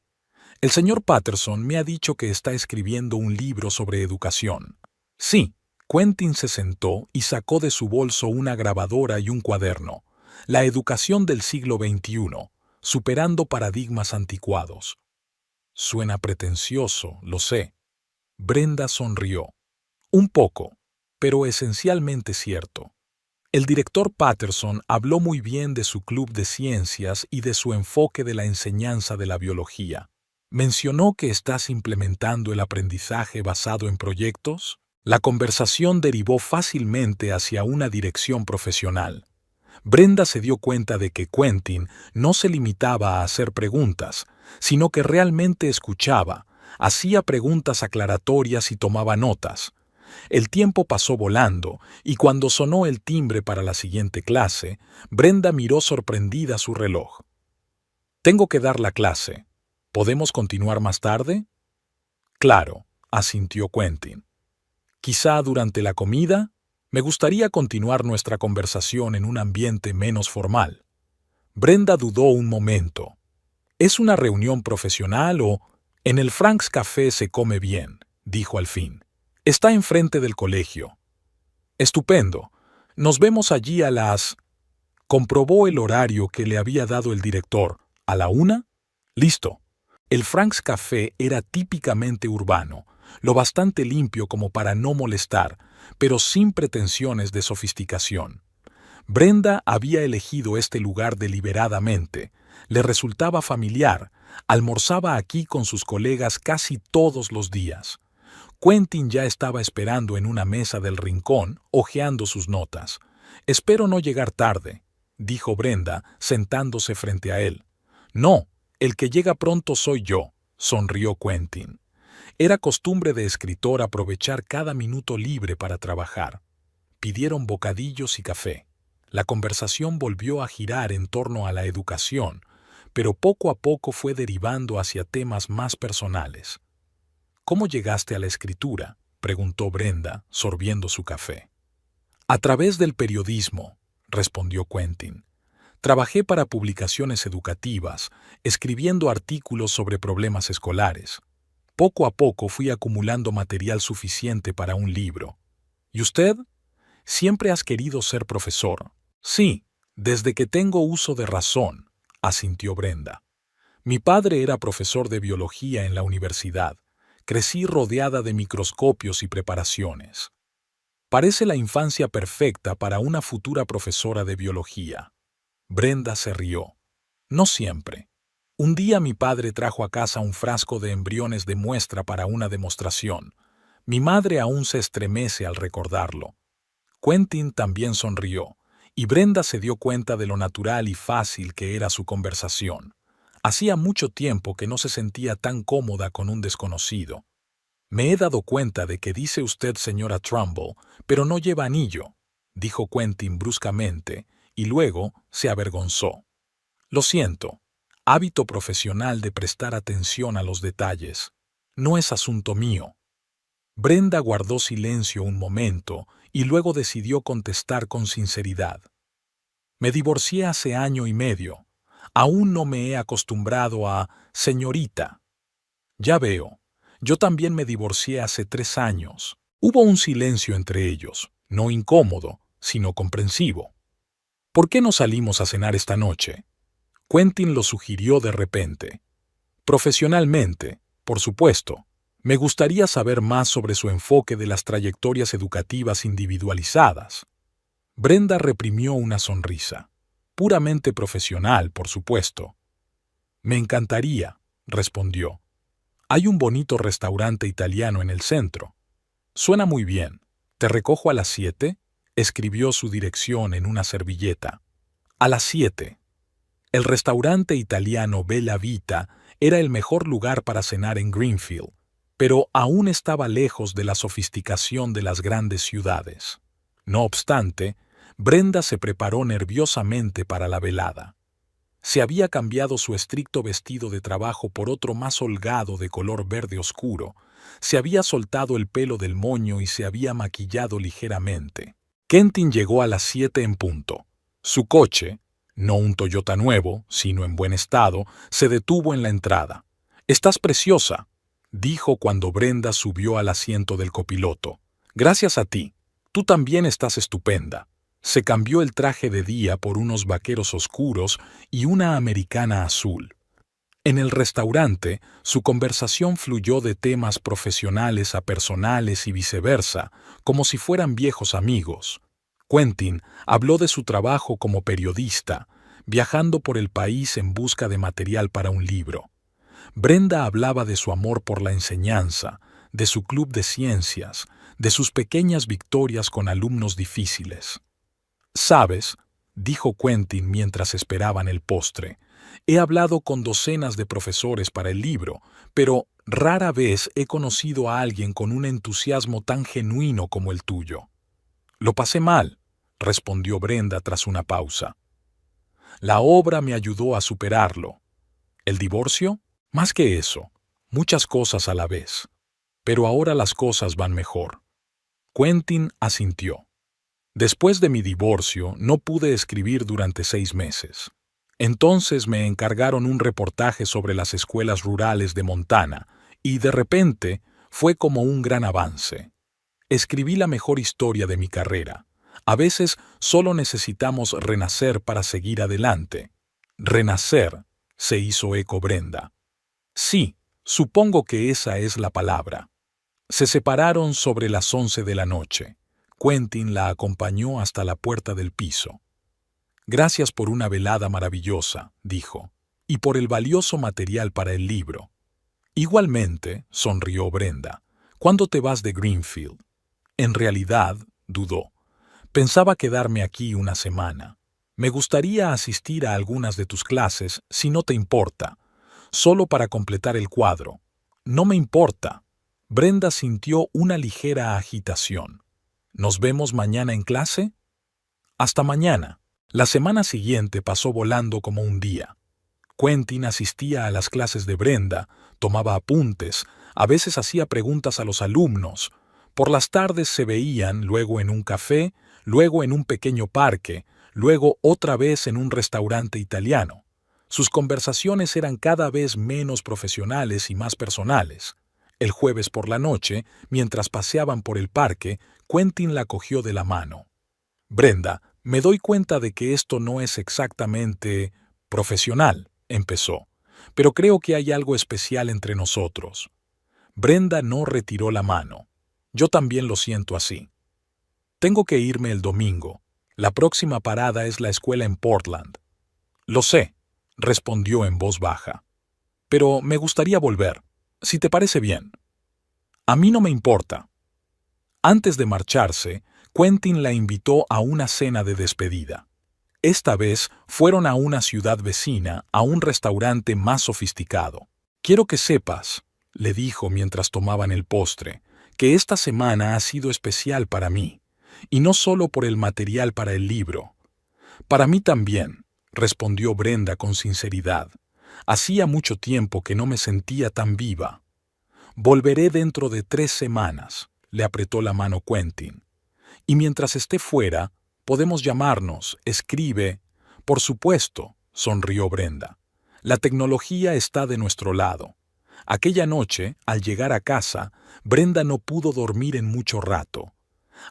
«El señor Patterson me ha dicho que está escribiendo un libro sobre educación». «Sí». Quentin se sentó y sacó de su bolso una grabadora y un cuaderno. La educación del siglo XXI, superando paradigmas anticuados. Suena pretencioso, lo sé. Brenda sonrió. Un poco, pero esencialmente cierto. El director Patterson habló muy bien de su club de ciencias y de su enfoque de la enseñanza de la biología. ¿Mencionó que estás implementando el aprendizaje basado en proyectos? La conversación derivó fácilmente hacia una dirección profesional. Brenda se dio cuenta de que Quentin no se limitaba a hacer preguntas, sino que realmente escuchaba, hacía preguntas aclaratorias y tomaba notas. El tiempo pasó volando, y cuando sonó el timbre para la siguiente clase, Brenda miró sorprendida su reloj. «Tengo que dar la clase. ¿Podemos continuar más tarde?» «Claro», asintió Quentin. «Quizá durante la comida. Me gustaría continuar nuestra conversación en un ambiente menos formal». Brenda dudó un momento. «¿Es una reunión profesional o...?» «En el Frank's Café se come bien», dijo al fin. «Está enfrente del colegio». «Estupendo. Nos vemos allí a las...». Comprobó el horario que le había dado el director. ¿A la 1? «Listo». El Frank's Café era típicamente urbano, lo bastante limpio como para no molestar, pero sin pretensiones de sofisticación. Brenda había elegido este lugar deliberadamente. Le resultaba familiar. Almorzaba aquí con sus colegas casi todos los días. Quentin ya estaba esperando en una mesa del rincón, hojeando sus notas. «Espero no llegar tarde», dijo Brenda, sentándose frente a él. «No, el que llega pronto soy yo», sonrió Quentin. Era costumbre de escritor aprovechar cada minuto libre para trabajar. Pidieron bocadillos y café. La conversación volvió a girar en torno a la educación, pero poco a poco fue derivando hacia temas más personales. «¿Cómo llegaste a la escritura?», preguntó Brenda, sorbiendo su café. «A través del periodismo», respondió Quentin. «Trabajé para publicaciones educativas, escribiendo artículos sobre problemas escolares. Poco a poco fui acumulando material suficiente para un libro». «¿Y usted? Siempre has querido ser profesor». «Sí, desde que tengo uso de razón», asintió Brenda. «Mi padre era profesor de biología en la universidad. Crecí rodeada de microscopios y preparaciones. Parece la infancia perfecta para una futura profesora de biología». Brenda se rió. «No siempre. Un día mi padre trajo a casa un frasco de embriones de muestra para una demostración. Mi madre aún se estremece al recordarlo». Quentin también sonrió, y Brenda se dio cuenta de lo natural y fácil que era su conversación. Hacía mucho tiempo que no se sentía tan cómoda con un desconocido. Me he dado cuenta de que dice usted señora Trumbull, pero no lleva anillo, dijo Quentin bruscamente, y luego se avergonzó. Lo siento, hábito profesional de prestar atención a los detalles. No es asunto mío. Brenda guardó silencio un momento y luego decidió contestar con sinceridad. Me divorcié hace año y medio. Aún no me he acostumbrado a señorita. Ya veo. Yo también me divorcié hace 3 años. Hubo un silencio entre ellos, no incómodo, sino comprensivo. ¿Por qué no salimos a cenar esta noche? Quentin lo sugirió de repente. Profesionalmente, por supuesto. Me gustaría saber más sobre su enfoque de las trayectorias educativas individualizadas. Brenda reprimió una sonrisa. Puramente profesional, por supuesto. Me encantaría, respondió. Hay un bonito restaurante italiano en el centro. Suena muy bien. ¿Te recojo a las 7? Escribió su dirección en una servilleta. A las 7. El restaurante italiano Bella Vita era el mejor lugar para cenar en Greenfield, pero aún estaba lejos de la sofisticación de las grandes ciudades. No obstante, Brenda se preparó nerviosamente para la velada. Se había cambiado su estricto vestido de trabajo por otro más holgado de color verde oscuro, se había soltado el pelo del moño y se había maquillado ligeramente. Quentin llegó a las 7 en punto. Su coche, no un Toyota nuevo, sino en buen estado, se detuvo en la entrada. «Estás preciosa», dijo cuando Brenda subió al asiento del copiloto. «Gracias a ti. Tú también estás estupenda». Se cambió el traje de día por unos vaqueros oscuros y una americana azul. En el restaurante, su conversación fluyó de temas profesionales a personales y viceversa, como si fueran viejos amigos. Quentin habló de su trabajo como periodista, viajando por el país en busca de material para un libro. Brenda hablaba de su amor por la enseñanza, de su club de ciencias, de sus pequeñas victorias con alumnos difíciles. «Sabes», dijo Quentin mientras esperaban el postre, «he hablado con docenas de profesores para el libro, pero rara vez he conocido a alguien con un entusiasmo tan genuino como el tuyo». «Lo pasé mal», respondió Brenda tras una pausa. «La obra me ayudó a superarlo». «¿El divorcio?» «Más que eso, muchas cosas a la vez. Pero ahora las cosas van mejor». Quentin asintió. «Después de mi divorcio, no pude escribir durante 6 meses. Entonces me encargaron un reportaje sobre las escuelas rurales de Montana, y de repente fue como un gran avance. Escribí la mejor historia de mi carrera. A veces solo necesitamos renacer para seguir adelante». «Renacer», se hizo eco Brenda. «Sí, supongo que esa es la palabra». Se separaron sobre las 11 de la noche. Quentin la acompañó hasta la puerta del piso. «Gracias por una velada maravillosa», dijo, «y por el valioso material para el libro». «Igualmente», sonrió Brenda. «¿Cuándo te vas de Greenfield?» «En realidad», dudó, «pensaba quedarme aquí una semana. Me gustaría asistir a algunas de tus clases, si no te importa, solo para completar el cuadro». «No me importa». Brenda sintió una ligera agitación. «¿Nos vemos mañana en clase?» «Hasta mañana». La semana siguiente pasó volando como un día. Quentin asistía a las clases de Brenda, tomaba apuntes, a veces hacía preguntas a los alumnos. Por las tardes se veían, luego en un café, luego en un pequeño parque, luego otra vez en un restaurante italiano. Sus conversaciones eran cada vez menos profesionales y más personales. El jueves por la noche, mientras paseaban por el parque, Quentin la cogió de la mano. «Brenda, me doy cuenta de que esto no es exactamente profesional», empezó, «pero creo que hay algo especial entre nosotros». Brenda no retiró la mano. «Yo también lo siento así. Tengo que irme el domingo. La próxima parada es la escuela en Portland». «Lo sé», respondió en voz baja. «Pero me gustaría volver, si te parece bien». «A mí no me importa». Antes de marcharse, Quentin la invitó a una cena de despedida. Esta vez fueron a una ciudad vecina, a un restaurante más sofisticado. «Quiero que sepas», le dijo mientras tomaban el postre, «que esta semana ha sido especial para mí, y no solo por el material para el libro. Para mí también», respondió Brenda con sinceridad. «Hacía mucho tiempo que no me sentía tan viva». «Volveré dentro de 3 semanas», le apretó la mano Quentin. «Y mientras esté fuera, podemos llamarnos, escribe». «Por supuesto», sonrió Brenda. «La tecnología está de nuestro lado». Aquella noche, al llegar a casa, Brenda no pudo dormir en mucho rato.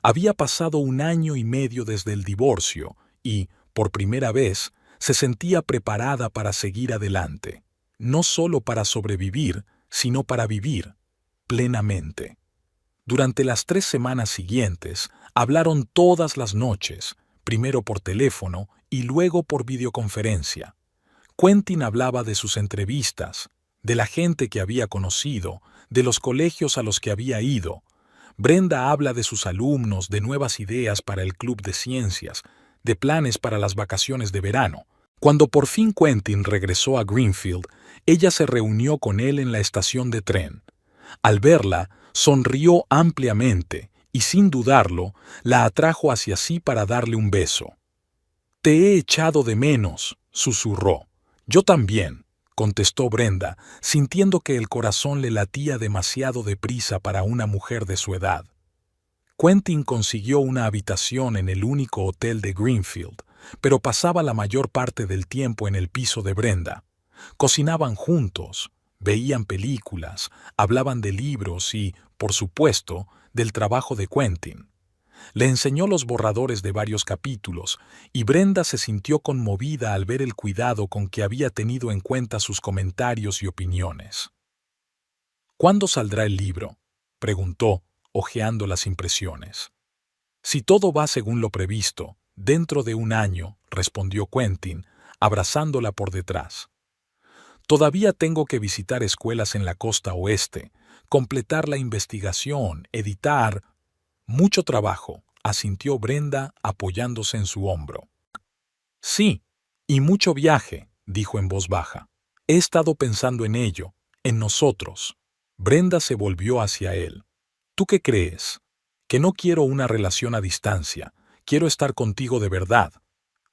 Había pasado 1 año y medio desde el divorcio y, por primera vez, se sentía preparada para seguir adelante. No solo para sobrevivir, sino para vivir plenamente. Durante las 3 semanas siguientes, hablaron todas las noches, primero por teléfono y luego por videoconferencia. Quentin hablaba de sus entrevistas, de la gente que había conocido, de los colegios a los que había ido. Brenda habla de sus alumnos, de nuevas ideas para el club de ciencias, de planes para las vacaciones de verano. Cuando por fin Quentin regresó a Greenfield, ella se reunió con él en la estación de tren. Al verla, sonrió ampliamente y, sin dudarlo, la atrajo hacia sí para darle un beso. «Te he echado de menos», susurró. «Yo también», contestó Brenda, sintiendo que el corazón le latía demasiado deprisa para una mujer de su edad. Quentin consiguió una habitación en el único hotel de Greenfield, pero pasaba la mayor parte del tiempo en el piso de Brenda. Cocinaban juntos, veían películas, hablaban de libros y, por supuesto, del trabajo de Quentin. Le enseñó los borradores de varios capítulos, y Brenda se sintió conmovida al ver el cuidado con que había tenido en cuenta sus comentarios y opiniones. «¿Cuándo saldrá el libro?», preguntó, hojeando las impresiones. «Si todo va según lo previsto, dentro de 1 año», respondió Quentin, abrazándola por detrás. «Todavía tengo que visitar escuelas en la costa oeste, completar la investigación, editar». «Mucho trabajo», asintió Brenda apoyándose en su hombro. «Sí, y mucho viaje», dijo en voz baja. «He estado pensando en ello, en nosotros». Brenda se volvió hacia él. «¿Tú qué crees? Que no quiero una relación a distancia, quiero estar contigo de verdad.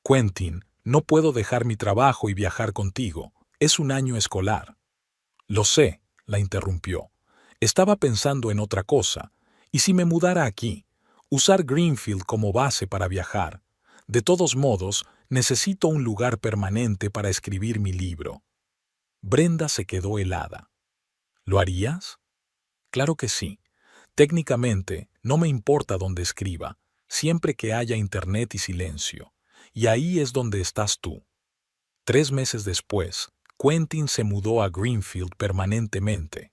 Quentin, no puedo dejar mi trabajo y viajar contigo, es 1 año escolar». «Lo sé», la interrumpió. «Estaba pensando en otra cosa. ¿Y si me mudara aquí? Usar Greenfield como base para viajar. De todos modos, necesito un lugar permanente para escribir mi libro». Brenda se quedó helada. «¿Lo harías?» «Claro que sí. Técnicamente, no me importa dónde escriba, siempre que haya internet y silencio. Y ahí es donde estás tú». 3 meses después, Quentin se mudó a Greenfield permanentemente.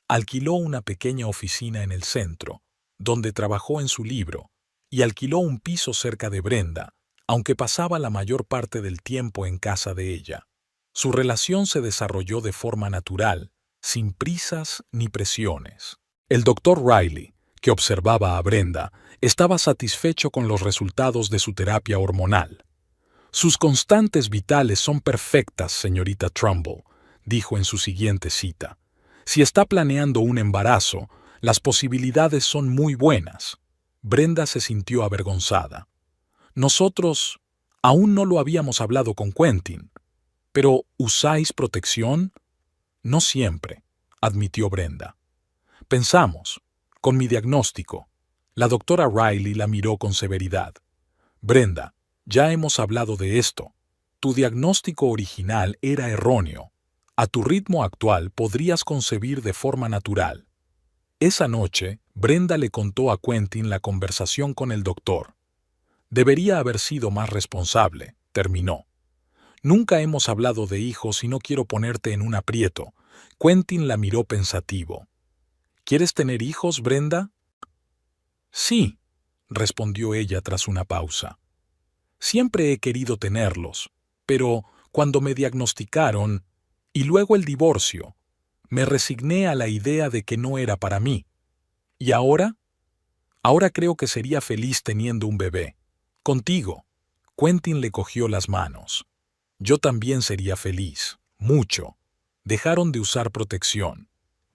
Alquiló una pequeña oficina en el centro, donde trabajó en su libro, y alquiló un piso cerca de Brenda, aunque pasaba la mayor parte del tiempo en casa de ella. Su relación se desarrolló de forma natural, sin prisas ni presiones. El doctor Riley, que observaba a Brenda, estaba satisfecho con los resultados de su terapia hormonal. «Sus constantes vitales son perfectas, señorita Trumbull», dijo en su siguiente cita. «Si está planeando un embarazo, las posibilidades son muy buenas». Brenda se sintió avergonzada. «Nosotros aún no lo habíamos hablado con Quentin. ¿Pero usáis protección?» «No siempre», admitió Brenda. «Pensamos, con mi diagnóstico». La doctora Riley la miró con severidad. «Brenda, ya hemos hablado de esto. Tu diagnóstico original era erróneo. A tu ritmo actual podrías concebir de forma natural». Esa noche, Brenda le contó a Quentin la conversación con el doctor. «Debería haber sido más responsable», terminó. «Nunca hemos hablado de hijos y no quiero ponerte en un aprieto». Quentin la miró pensativo. «¿Quieres tener hijos, Brenda?» «Sí», respondió ella tras una pausa. «Siempre he querido tenerlos, pero cuando me diagnosticaron, y luego el divorcio, me resigné a la idea de que no era para mí. ¿Y ahora? Ahora creo que sería feliz teniendo un bebé. Contigo. Quentin le cogió las manos. Yo también sería feliz. Mucho. Dejaron de usar protección.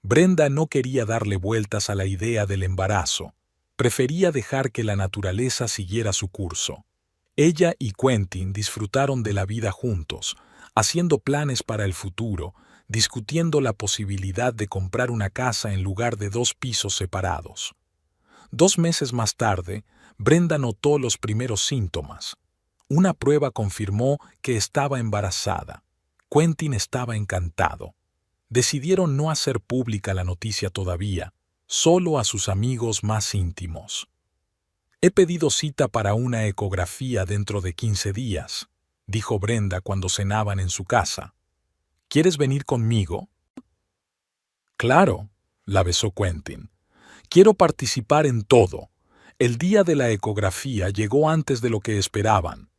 Brenda no quería darle vueltas a la idea del embarazo. Prefería dejar que la naturaleza siguiera su curso. Ella y Quentin disfrutaron de la vida juntos, haciendo planes para el futuro, discutiendo la posibilidad de comprar una casa en lugar de 2 pisos separados. 2 meses más tarde, Brenda notó los primeros síntomas. Una prueba confirmó que estaba embarazada. Quentin estaba encantado. Decidieron no hacer pública la noticia todavía, solo a sus amigos más íntimos. He pedido cita para una ecografía dentro de 15 días, dijo Brenda cuando cenaban en su casa. ¿Quieres venir conmigo? Claro, la besó Quentin. Quiero participar en todo. El día de la ecografía llegó antes de lo que esperaban.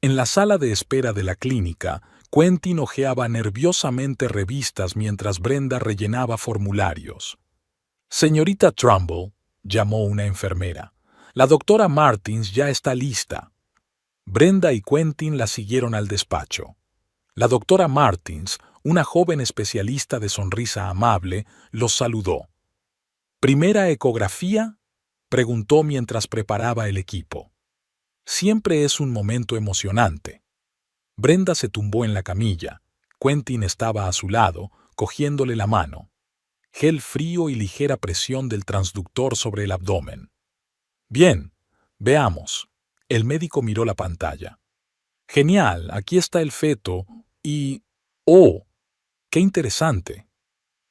En la sala de espera de la clínica, Quentin hojeaba nerviosamente revistas mientras Brenda rellenaba formularios. Señorita Trumbull, llamó una enfermera. La doctora Martins ya está lista. Brenda y Quentin la siguieron al despacho. La doctora Martins, una joven especialista de sonrisa amable, los saludó. ¿Primera ecografía?, preguntó mientras preparaba el equipo. Siempre es un momento emocionante. Brenda se tumbó en la camilla. Quentin estaba a su lado, cogiéndole la mano. Gel frío y ligera presión del transductor sobre el abdomen. Bien, veamos. El médico miró la pantalla. Genial, aquí está el feto y... ¡Oh! ¡Qué interesante!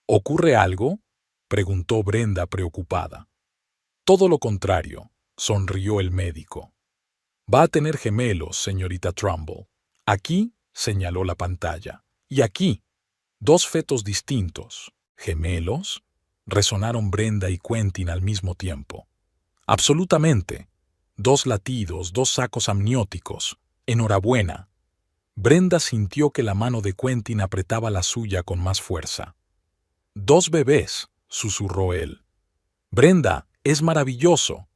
¿Ocurre algo?, preguntó Brenda preocupada. Todo lo contrario, sonrió el médico. Va a tener gemelos, señorita Trumbull. Aquí, señaló la pantalla. Y aquí, 2 fetos distintos. ¿Gemelos?, resonaron Brenda y Quentin al mismo tiempo. Absolutamente. 2 latidos, 2 sacos amnióticos. Enhorabuena. Brenda sintió que la mano de Quentin apretaba la suya con más fuerza. 2 bebés, susurró él. Brenda, es maravilloso.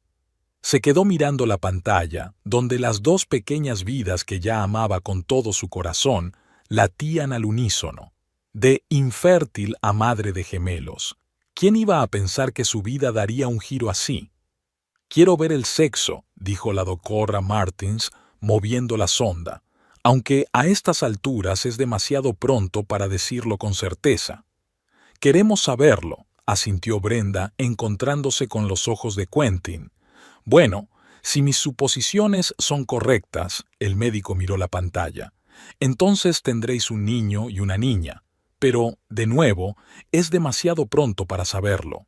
Se quedó mirando la pantalla, donde las 2 pequeñas vidas que ya amaba con todo su corazón latían al unísono. De infértil a madre de gemelos. ¿Quién iba a pensar que su vida daría un giro así? Quiero ver el sexo, dijo la doctora Martins, moviendo la sonda, aunque a estas alturas es demasiado pronto para decirlo con certeza. Queremos saberlo, asintió Brenda, encontrándose con los ojos de Quentin. Bueno, si mis suposiciones son correctas, el médico miró la pantalla, entonces tendréis un niño y una niña. Pero, de nuevo, es demasiado pronto para saberlo.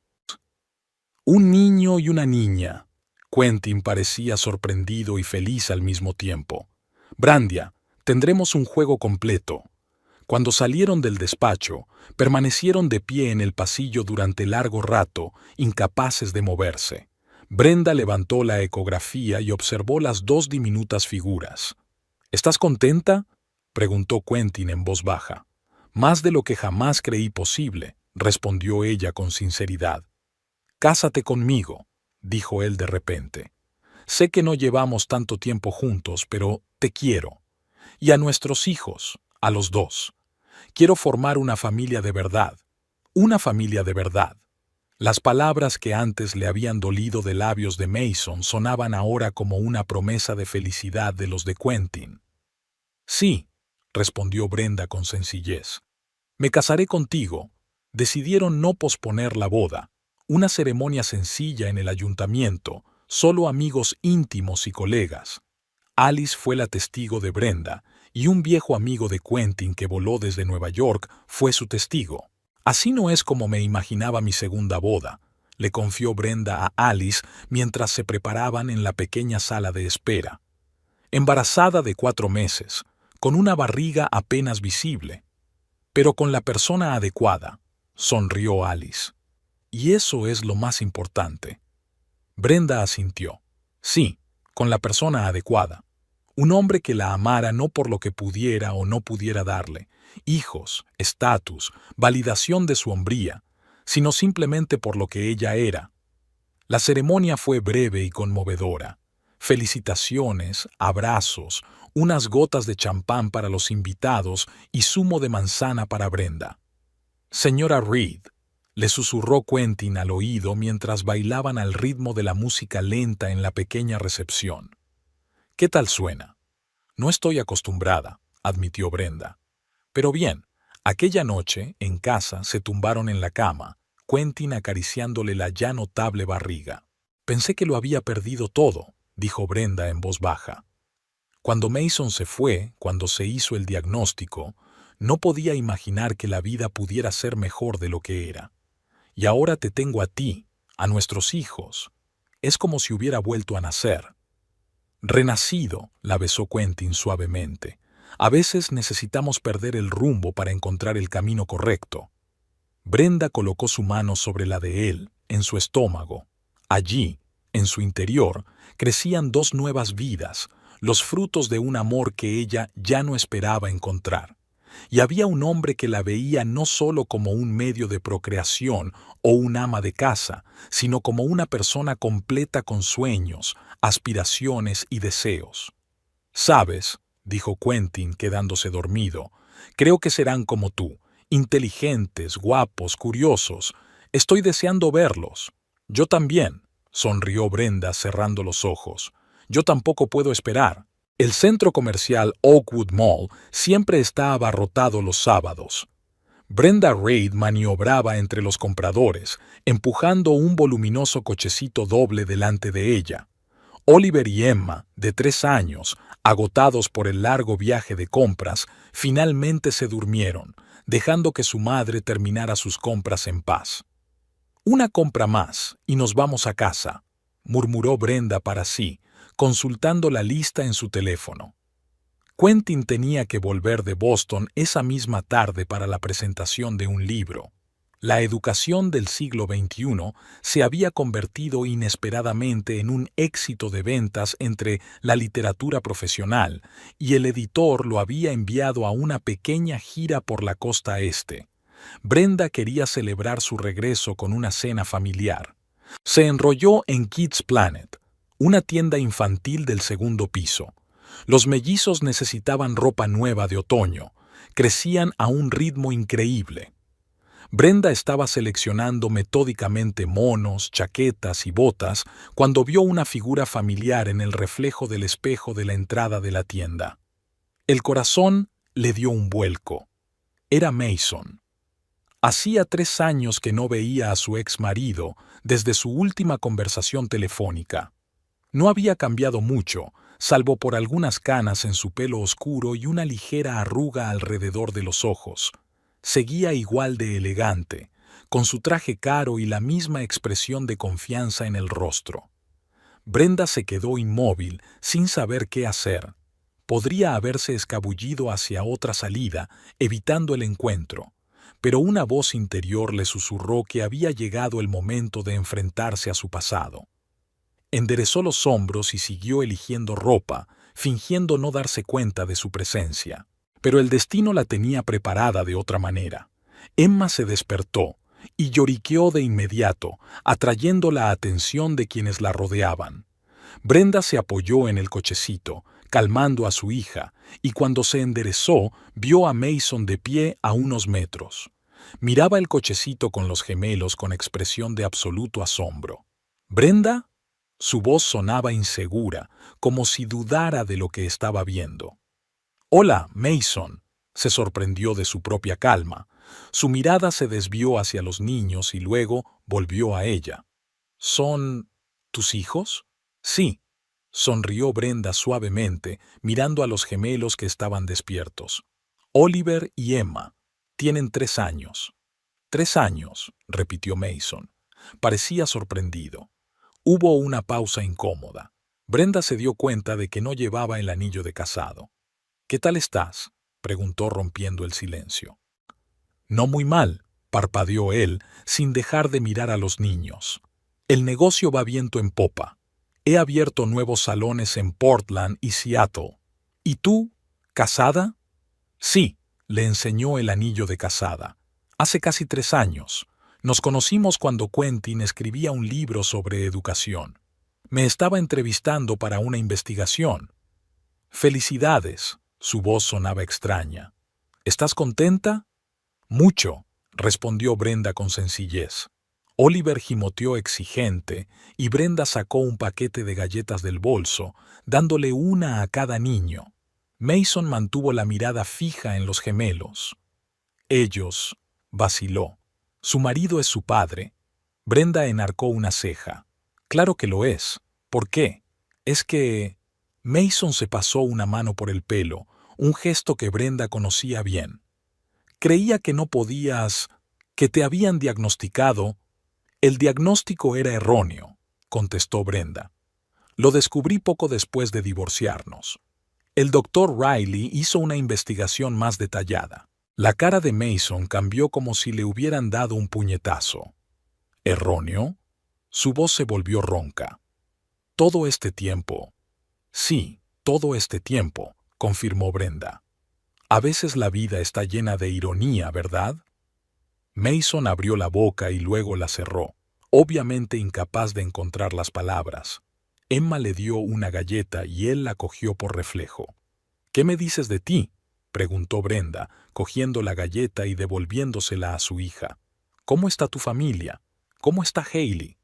Un niño y una niña. Quentin parecía sorprendido y feliz al mismo tiempo. Brandia, tendremos un juego completo. Cuando salieron del despacho, permanecieron de pie en el pasillo durante largo rato, incapaces de moverse. Brenda levantó la ecografía y observó las 2 diminutas figuras. ¿Estás contenta?, preguntó Quentin en voz baja. Más de lo que jamás creí posible, respondió ella con sinceridad. Cásate conmigo, dijo él de repente. Sé que no llevamos tanto tiempo juntos, pero te quiero. Y a nuestros hijos, a los 2. Quiero formar una familia de verdad. Una familia de verdad. Las palabras que antes le habían dolido de labios de Mason sonaban ahora como una promesa de felicidad de los de Quentin. Sí, respondió Brenda con sencillez. Me casaré contigo. Decidieron no posponer la boda. Una ceremonia sencilla en el ayuntamiento, solo amigos íntimos y colegas. Alice fue la testigo de Brenda, y un viejo amigo de Quentin que voló desde Nueva York fue su testigo. Así no es como me imaginaba mi segunda boda, le confió Brenda a Alice mientras se preparaban en la pequeña sala de espera. Embarazada de 4 meses, con una barriga apenas visible. Pero con la persona adecuada, sonrió Alice. Y eso es lo más importante. Brenda asintió. Sí, con la persona adecuada. Un hombre que la amara no por lo que pudiera o no pudiera darle, hijos, estatus, validación de su hombría, sino simplemente por lo que ella era. La ceremonia fue breve y conmovedora. Felicitaciones, abrazos, unas gotas de champán para los invitados y zumo de manzana para Brenda. Señora Reed, le susurró Quentin al oído mientras bailaban al ritmo de la música lenta en la pequeña recepción. ¿Qué tal suena? No estoy acostumbrada, admitió Brenda. Pero bien, aquella noche, en casa, se tumbaron en la cama, Quentin acariciándole la ya notable barriga. Pensé que lo había perdido todo, dijo Brenda en voz baja. Cuando Mason se fue, cuando se hizo el diagnóstico, no podía imaginar que la vida pudiera ser mejor de lo que era. Y ahora te tengo a ti, a nuestros hijos. Es como si hubiera vuelto a nacer. Renacido, la besó Quentin suavemente. A veces necesitamos perder el rumbo para encontrar el camino correcto. Brenda colocó su mano sobre la de él, en su estómago. Allí, en su interior, crecían dos nuevas vidas, los frutos de un amor que ella ya no esperaba encontrar. Y había un hombre que la veía no solo como un medio de procreación o un ama de casa, sino como una persona completa con sueños, aspiraciones y deseos. «Sabes», dijo Quentin quedándose dormido, «creo que serán como tú, inteligentes, guapos, curiosos. Estoy deseando verlos». «Yo también», sonrió Brenda cerrando los ojos. «Yo tampoco puedo esperar». El centro comercial Oakwood Mall siempre está abarrotado los sábados. Brenda Reid maniobraba entre los compradores, empujando un voluminoso cochecito doble delante de ella. Oliver y Emma, de 3 años, agotados por el largo viaje de compras, finalmente se durmieron, dejando que su madre terminara sus compras en paz. «Una compra más, y nos vamos a casa», murmuró Brenda para sí, consultando la lista en su teléfono. Quentin tenía que volver de Boston esa misma tarde para la presentación de un libro. La educación del siglo XXI se había convertido inesperadamente en un éxito de ventas entre la literatura profesional, y el editor lo había enviado a una pequeña gira por la costa este. Brenda quería celebrar su regreso con una cena familiar. Se enrolló en Kids Planet, una tienda infantil del segundo piso. Los mellizos necesitaban ropa nueva de otoño. Crecían a un ritmo increíble. Brenda estaba seleccionando metódicamente monos, chaquetas y botas cuando vio una figura familiar en el reflejo del espejo de la entrada de la tienda. El corazón le dio un vuelco. Era Mason. Hacía 3 años que no veía a su ex marido desde su última conversación telefónica. No había cambiado mucho, salvo por algunas canas en su pelo oscuro y una ligera arruga alrededor de los ojos. Seguía igual de elegante, con su traje caro y la misma expresión de confianza en el rostro. Brenda se quedó inmóvil, sin saber qué hacer. Podría haberse escabullido hacia otra salida, evitando el encuentro, pero una voz interior le susurró que había llegado el momento de enfrentarse a su pasado. Enderezó los hombros y siguió eligiendo ropa, fingiendo no darse cuenta de su presencia. Pero el destino la tenía preparada de otra manera. Emma se despertó y lloriqueó de inmediato, atrayendo la atención de quienes la rodeaban. Brenda se apoyó en el cochecito, calmando a su hija, y cuando se enderezó, vio a Mason de pie a unos metros. Miraba el cochecito con los gemelos con expresión de absoluto asombro. «¿Brenda?». Su voz sonaba insegura, como si dudara de lo que estaba viendo. «Hola, Mason», se sorprendió de su propia calma. Su mirada se desvió hacia los niños y luego volvió a ella. «¿Son tus hijos?». «Sí», sonrió Brenda suavemente, mirando a los gemelos que estaban despiertos. «Oliver y Emma. Tienen 3 años». «3 años», repitió Mason. Parecía sorprendido. Hubo una pausa incómoda. Brenda se dio cuenta de que no llevaba el anillo de casado. «¿Qué tal estás?», preguntó rompiendo el silencio. «No muy mal», parpadeó él, sin dejar de mirar a los niños. «El negocio va viento en popa. He abierto nuevos salones en Portland y Seattle. ¿Y tú? ¿Casada?». «Sí», le enseñó el anillo de casada. «Hace casi 3 años. Nos conocimos cuando Quentin escribía un libro sobre educación. Me estaba entrevistando para una investigación. Felicidades. Su voz sonaba extraña. ¿Estás contenta? Mucho, respondió Brenda con sencillez. Oliver gimoteó exigente y Brenda sacó un paquete de galletas del bolso, dándole una a cada niño. Mason mantuvo la mirada fija en los gemelos. Ellos, vaciló. Su marido es su padre. Brenda enarcó una ceja. Claro que lo es. ¿Por qué? Es que... Mason se pasó una mano por el pelo, un gesto que Brenda conocía bien. Creía que no podías... que te habían diagnosticado. El diagnóstico era erróneo, contestó Brenda. Lo descubrí poco después de divorciarnos. El doctor Riley hizo una investigación más detallada. La cara de Mason cambió como si le hubieran dado un puñetazo. ¿Erróneo? Su voz se volvió ronca. Todo este tiempo. Sí, todo este tiempo, confirmó Brenda. A veces la vida está llena de ironía, ¿verdad? Mason abrió la boca y luego la cerró, obviamente incapaz de encontrar las palabras. Emma le dio una galleta y él la cogió por reflejo. ¿Qué me dices de ti?, preguntó Brenda, cogiendo la galleta y devolviéndosela a su hija. ¿Cómo está tu familia? ¿Cómo está Hailey?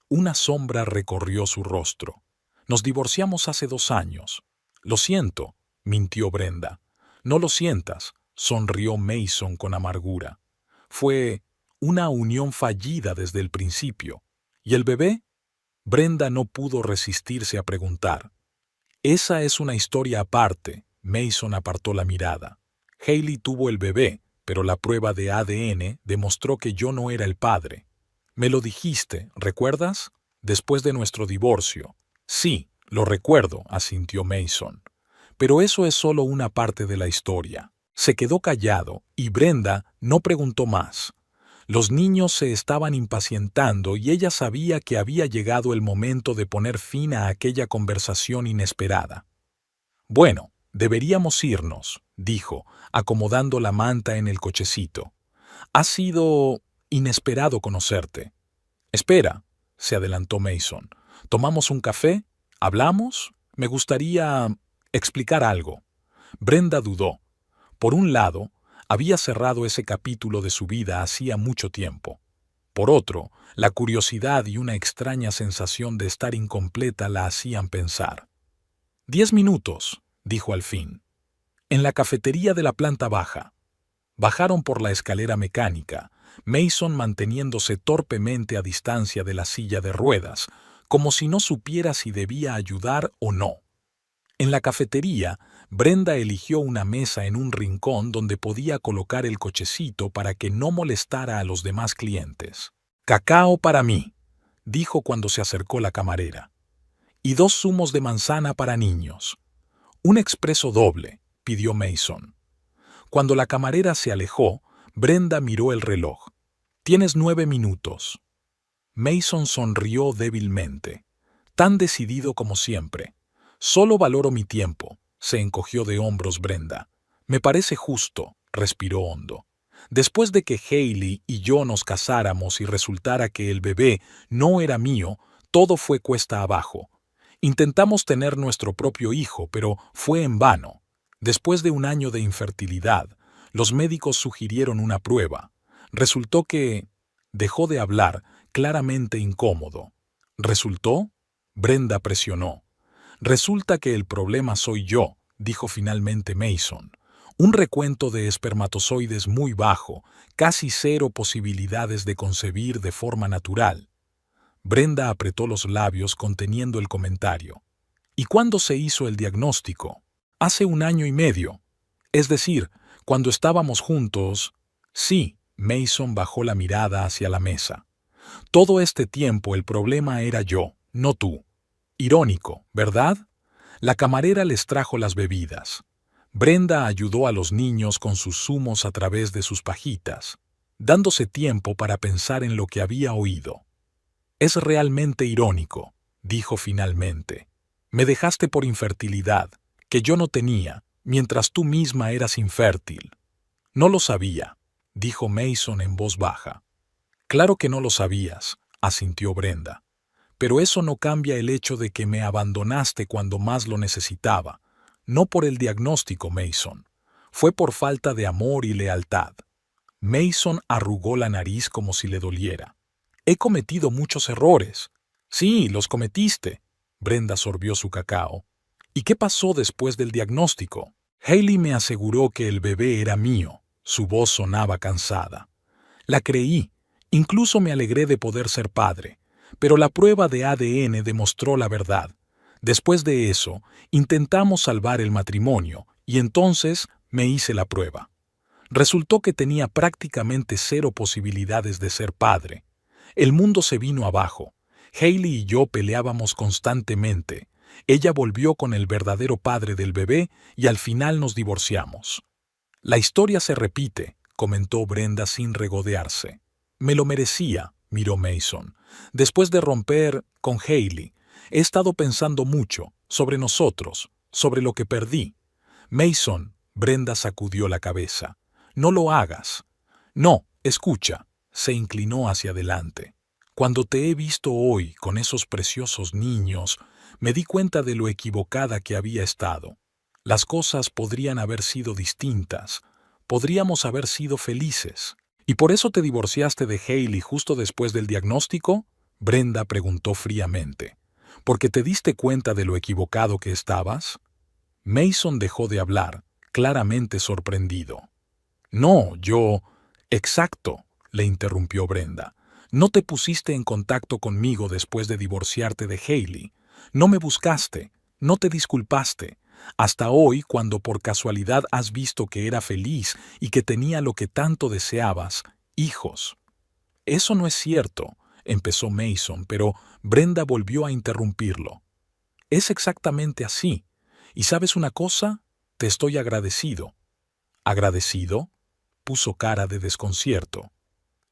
Una sombra recorrió su rostro. Nos divorciamos hace 2 años. Lo siento, mintió Brenda. No lo sientas, sonrió Mason con amargura. Fue una unión fallida desde el principio. ¿Y el bebé? Brenda no pudo resistirse a preguntar. Esa es una historia aparte. Mason apartó la mirada. Hailey tuvo el bebé, pero la prueba de ADN demostró que yo no era el padre. Me lo dijiste, ¿recuerdas? Después de nuestro divorcio. Sí, lo recuerdo, asintió Mason. Pero eso es solo una parte de la historia. Se quedó callado y Brenda no preguntó más. Los niños se estaban impacientando y ella sabía que había llegado el momento de poner fin a aquella conversación inesperada. Bueno, deberíamos irnos, dijo, acomodando la manta en el cochecito. Ha sido inesperado conocerte. Espera, se adelantó Mason. ¿Tomamos un café? ¿Hablamos? Me gustaría explicar algo. Brenda dudó. Por un lado, había cerrado ese capítulo de su vida hacía mucho tiempo. Por otro, la curiosidad y una extraña sensación de estar incompleta la hacían pensar. 10 minutos, dijo al fin. En la cafetería de la planta baja. Bajaron por la escalera mecánica, Mason manteniéndose torpemente a distancia de la silla de ruedas, como si no supiera si debía ayudar o no. En la cafetería, Brenda eligió una mesa en un rincón donde podía colocar el cochecito para que no molestara a los demás clientes. «Cacao para mí», dijo cuando se acercó la camarera. «Y 2 zumos de manzana para niños». «Un expreso doble», pidió Mason. Cuando la camarera se alejó, Brenda miró el reloj. «Tienes 9 minutos». Mason sonrió débilmente. Tan decidido como siempre. «Solo valoro mi tiempo», se encogió de hombros Brenda. «Me parece justo», respiró hondo. «Después de que Hailey y yo nos casáramos y resultara que el bebé no era mío, todo fue cuesta abajo. Intentamos tener nuestro propio hijo, pero fue en vano. Después de 1 año de infertilidad, los médicos sugirieron una prueba. Resultó que...» Dejó de hablar, claramente incómodo. ¿Resultó? Brenda presionó. «Resulta que el problema soy yo», dijo finalmente Mason. «Un recuento de espermatozoides muy bajo, casi 0 posibilidades de concebir de forma natural». Brenda apretó los labios conteniendo el comentario. «¿Y cuándo se hizo el diagnóstico?» «Hace 1 año y medio. Es decir, cuando estábamos juntos...» «Sí», Mason bajó la mirada hacia la mesa. «Todo este tiempo el problema era yo, no tú». Irónico, ¿verdad? La camarera les trajo las bebidas. Brenda ayudó a los niños con sus zumos a través de sus pajitas, dándose tiempo para pensar en lo que había oído. «Es realmente irónico», dijo finalmente. «Me dejaste por infertilidad, que yo no tenía, mientras tú misma eras infértil». «No lo sabía», dijo Mason en voz baja. Claro que no lo sabías, asintió Brenda. Pero eso no cambia el hecho de que me abandonaste cuando más lo necesitaba. No por el diagnóstico, Mason. Fue por falta de amor y lealtad. Mason arrugó la nariz como si le doliera. He cometido muchos errores. Sí, los cometiste. Brenda sorbió su cacao. ¿Y qué pasó después del diagnóstico? Hailey me aseguró que el bebé era mío. Su voz sonaba cansada. La creí. Incluso me alegré de poder ser padre. Pero la prueba de ADN demostró la verdad. Después de eso, intentamos salvar el matrimonio y entonces me hice la prueba. Resultó que tenía prácticamente cero posibilidades de ser padre. El mundo se vino abajo. Hailey y yo peleábamos constantemente. Ella volvió con el verdadero padre del bebé y al final nos divorciamos. La historia se repite, comentó Brenda sin regodearse. Me lo merecía, miró Mason. Después de romper con Hailey, he estado pensando mucho sobre nosotros, sobre lo que perdí. Mason, Brenda sacudió la cabeza. No lo hagas. No, escucha. Se inclinó hacia adelante. Cuando te he visto hoy con esos preciosos niños, me di cuenta de lo equivocada que había estado. Las cosas podrían haber sido distintas. Podríamos haber sido felices. ¿Y por eso te divorciaste de Hailey justo después del diagnóstico? Brenda preguntó fríamente. ¿Porque te diste cuenta de lo equivocado que estabas? Mason dejó de hablar, claramente sorprendido. No, yo... Exacto, le interrumpió Brenda. No te pusiste en contacto conmigo después de divorciarte de Hailey. No me buscaste, no te disculpaste. Hasta hoy, cuando por casualidad has visto que era feliz y que tenía lo que tanto deseabas, hijos. Eso no es cierto, empezó Mason, pero Brenda volvió a interrumpirlo. Es exactamente así. ¿Y sabes una cosa? Te estoy agradecido. ¿Agradecido? Puso cara de desconcierto.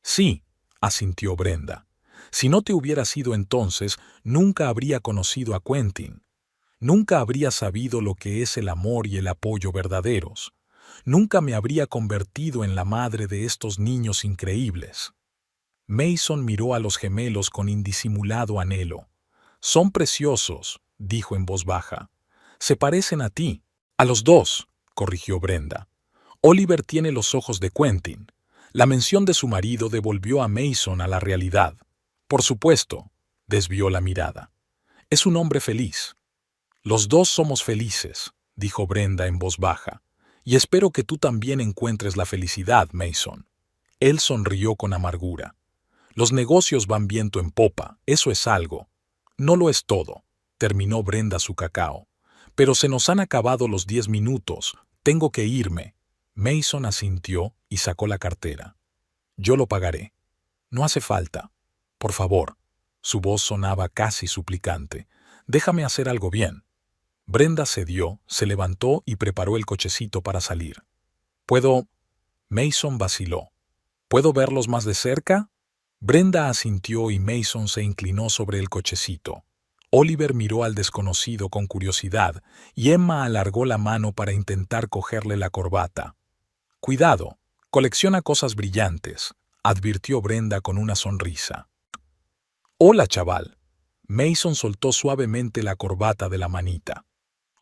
Sí, asintió Brenda. Si no te hubieras ido entonces, nunca habría conocido a Quentin. Nunca habría sabido lo que es el amor y el apoyo verdaderos. Nunca me habría convertido en la madre de estos niños increíbles. Mason miró a los gemelos con indisimulado anhelo. Son preciosos, dijo en voz baja. Se parecen a ti. A los dos, corrigió Brenda. Oliver tiene los ojos de Quentin. La mención de su marido devolvió a Mason a la realidad. Por supuesto, desvió la mirada. Es un hombre feliz. Los dos somos felices, dijo Brenda en voz baja, y espero que tú también encuentres la felicidad, Mason. Él sonrió con amargura. Los negocios van viento en popa, eso es algo. No lo es todo, terminó Brenda su cacao. Pero se nos han acabado los 10 minutos, tengo que irme. Mason asintió y sacó la cartera. Yo lo pagaré. No hace falta. Por favor. Su voz sonaba casi suplicante. Déjame hacer algo bien. Brenda cedió, se levantó y preparó el cochecito para salir. ¿Puedo? Mason vaciló. ¿Puedo verlos más de cerca? Brenda asintió y Mason se inclinó sobre el cochecito. Oliver miró al desconocido con curiosidad y Emma alargó la mano para intentar cogerle la corbata. Cuidado, colecciona cosas brillantes, advirtió Brenda con una sonrisa. Hola, chaval. Mason soltó suavemente la corbata de la manita.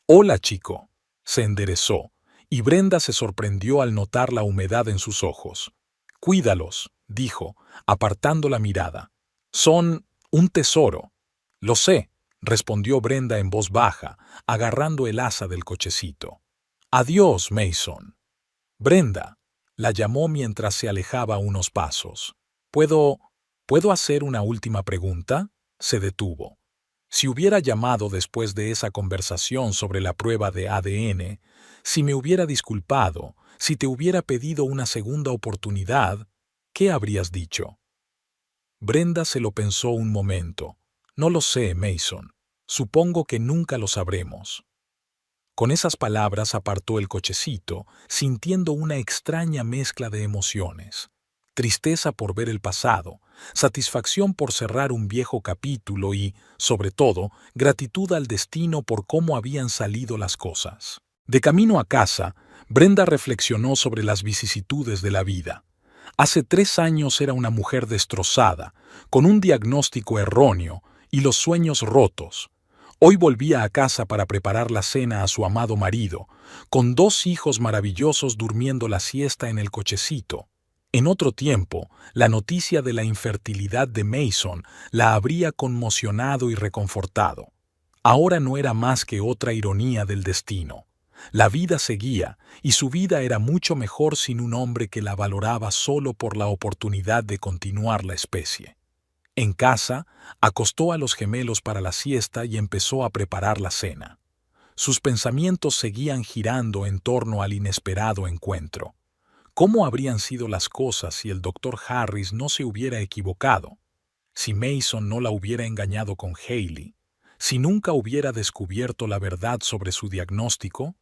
Hola, chico. Se enderezó, y Brenda se sorprendió al notar la humedad en sus ojos. Cuídalos, dijo, apartando la mirada. Son un tesoro. Lo sé, respondió Brenda en voz baja, agarrando el asa del cochecito. Adiós, Mason. Brenda, la llamó mientras se alejaba unos pasos. ¿Puedo hacer una última pregunta? Se detuvo. Si hubiera llamado después de esa conversación sobre la prueba de ADN, si me hubiera disculpado, si te hubiera pedido una segunda oportunidad, ¿qué habrías dicho? Brenda se lo pensó un momento. No lo sé, Mason. Supongo que nunca lo sabremos. Con esas palabras apartó el cochecito, sintiendo una extraña mezcla de emociones. Tristeza por ver el pasado, satisfacción por cerrar un viejo capítulo y, sobre todo, gratitud al destino por cómo habían salido las cosas. De camino a casa, Brenda reflexionó sobre las vicisitudes de la vida. Hace 3 años era una mujer destrozada, con un diagnóstico erróneo y los sueños rotos. Hoy volvía a casa para preparar la cena a su amado marido, con 2 hijos maravillosos durmiendo la siesta en el cochecito. En otro tiempo, la noticia de la infertilidad de Mason la habría conmocionado y reconfortado. Ahora no era más que otra ironía del destino. La vida seguía, y su vida era mucho mejor sin un hombre que la valoraba solo por la oportunidad de continuar la especie. En casa, acostó a los gemelos para la siesta y empezó a preparar la cena. Sus pensamientos seguían girando en torno al inesperado encuentro. ¿Cómo habrían sido las cosas si el doctor Harris no se hubiera equivocado? Si Mason no la hubiera engañado con Hailey, si nunca hubiera descubierto la verdad sobre su diagnóstico,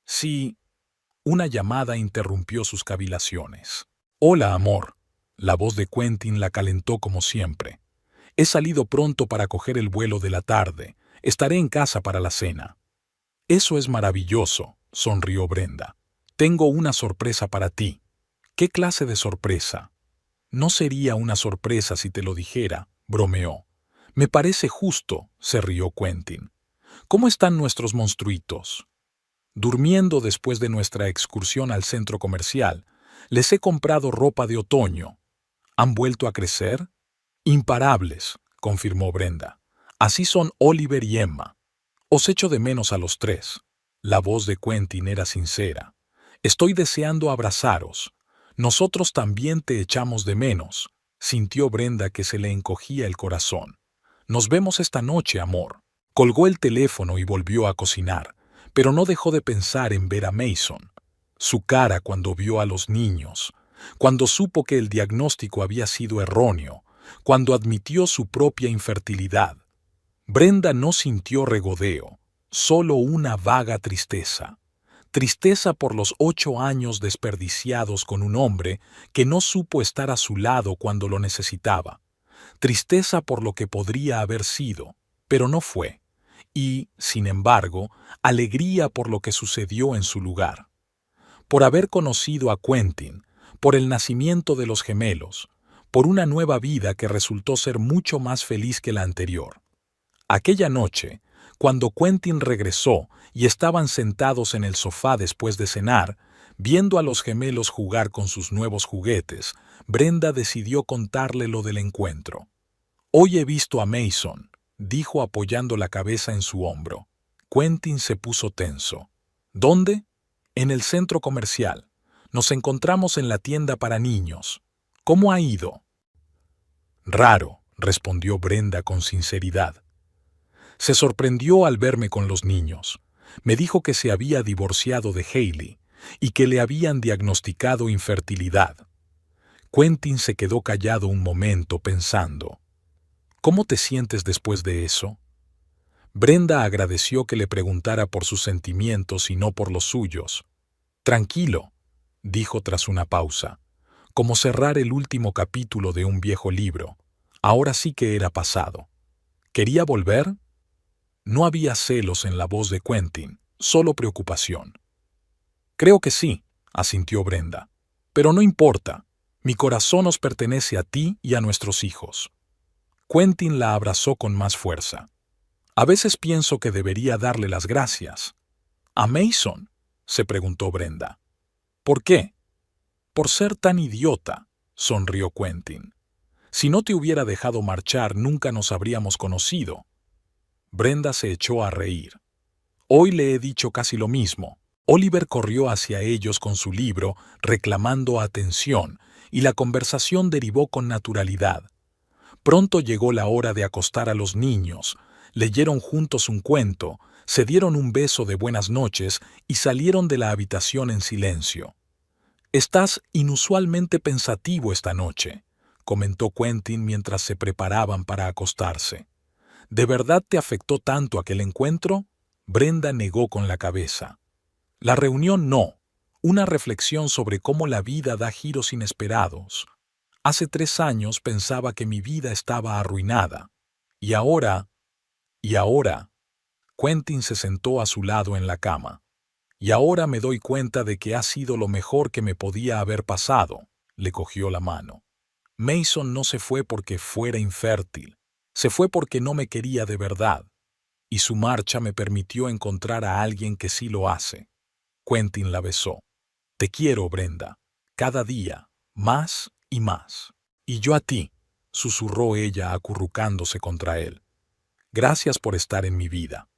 si... Una llamada interrumpió sus cavilaciones. «Hola, amor». La voz de Quentin la calentó como siempre. «He salido pronto para coger el vuelo de la tarde. Estaré en casa para la cena». «Eso es maravilloso», sonrió Brenda. «Tengo una sorpresa para ti». «¿Qué clase de sorpresa?» «No sería una sorpresa si te lo dijera», bromeó. «Me parece justo», se rió Quentin. «¿Cómo están nuestros monstruitos?» «Durmiendo después de nuestra excursión al centro comercial. Les he comprado ropa de otoño». «¿Han vuelto a crecer?» «Imparables», confirmó Brenda. «Así son Oliver y Emma. Os echo de menos a los 3». La voz de Quentin era sincera. «Estoy deseando abrazaros. Nosotros también te echamos de menos», sintió Brenda que se le encogía el corazón. «Nos vemos esta noche, amor». Colgó el teléfono y volvió a cocinar, pero no dejó de pensar en ver a Mason. Su cara cuando vio a los niños, cuando supo que el diagnóstico había sido erróneo, cuando admitió su propia infertilidad. Brenda no sintió regodeo, solo una vaga tristeza. Tristeza por los 8 años desperdiciados con un hombre que no supo estar a su lado cuando lo necesitaba. Tristeza por lo que podría haber sido, pero no fue. Y, sin embargo, alegría por lo que sucedió en su lugar. Por haber conocido a Quentin, por el nacimiento de los gemelos, por una nueva vida que resultó ser mucho más feliz que la anterior. Aquella noche, cuando Quentin regresó y estaban sentados en el sofá después de cenar, viendo a los gemelos jugar con sus nuevos juguetes, Brenda decidió contarle lo del encuentro. «Hoy he visto a Mason», dijo apoyando la cabeza en su hombro. Quentin se puso tenso. «¿Dónde?» «En el centro comercial. Nos encontramos en la tienda para niños. ¿Cómo ha ido?» «Raro», respondió Brenda con sinceridad. «Se sorprendió al verme con los niños. Me dijo que se había divorciado de Hailey y que le habían diagnosticado infertilidad». Quentin se quedó callado un momento pensando. «¿Cómo te sientes después de eso?» Brenda agradeció que le preguntara por sus sentimientos y no por los suyos. «Tranquilo», dijo tras una pausa, como cerrar el último capítulo de un viejo libro. Ahora sí que era pasado. ¿Quería volver? No había celos en la voz de Quentin, solo preocupación. «Creo que sí», asintió Brenda. «Pero no importa. Mi corazón os pertenece a ti y a nuestros hijos». Quentin la abrazó con más fuerza. «A veces pienso que debería darle las gracias». «¿A Mason?», se preguntó Brenda. «¿Por qué?» «Por ser tan idiota», sonrió Quentin. «Si no te hubiera dejado marchar, nunca nos habríamos conocido». Brenda se echó a reír. «Hoy le he dicho casi lo mismo». Oliver corrió hacia ellos con su libro, reclamando atención, y la conversación derivó con naturalidad. Pronto llegó la hora de acostar a los niños, leyeron juntos un cuento, se dieron un beso de buenas noches y salieron de la habitación en silencio. «Estás inusualmente pensativo esta noche», comentó Quentin mientras se preparaban para acostarse. «¿De verdad te afectó tanto aquel encuentro?» Brenda negó con la cabeza. «La reunión no, una reflexión sobre cómo la vida da giros inesperados. Hace 3 años pensaba que mi vida estaba arruinada. Y ahora... Quentin se sentó a su lado en la cama. «Y ahora me doy cuenta de que ha sido lo mejor que me podía haber pasado». le cogió la mano. Mason no se fue porque fuera infértil, se fue porque no me quería de verdad, y su marcha me permitió encontrar a alguien que sí lo hace. Quentin la besó. Te quiero, Brenda, cada día, más y más. Y yo a ti, susurró ella acurrucándose contra él. Gracias por estar en mi vida.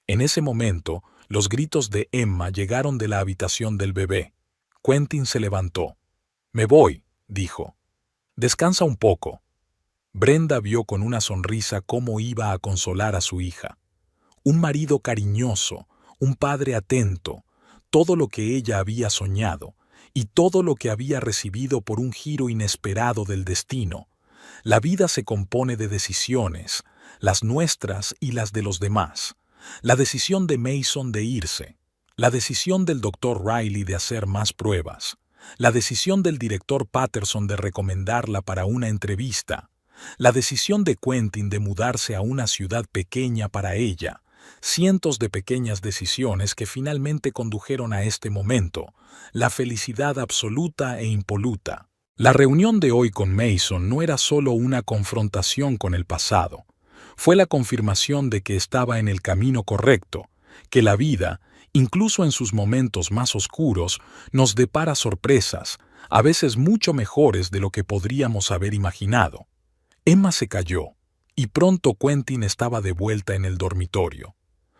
En ese momento, los gritos de Emma llegaron de la habitación del bebé. Quentin se levantó. Me voy, dijo. Descansa un poco. Brenda vio con una sonrisa cómo iba a consolar a su hija. Un marido cariñoso, un padre atento, todo lo que ella había soñado y todo lo que había recibido por un giro inesperado del destino. La vida se compone de decisiones, las nuestras y las de los demás. La decisión de Mason de irse, la decisión del doctor Riley de hacer más pruebas, la decisión del director Patterson de recomendarla para una entrevista, la decisión de Quentin de mudarse a una ciudad pequeña para ella, cientos de pequeñas decisiones que finalmente condujeron a este momento, la felicidad absoluta e impoluta. La reunión de hoy con Mason no era solo una confrontación con el pasado, fue la confirmación de que estaba en el camino correcto, que la vida, incluso en sus momentos más oscuros, nos depara sorpresas, a veces mucho mejores de lo que podríamos haber imaginado. Emma se calló, y pronto Quentin estaba de vuelta en el dormitorio.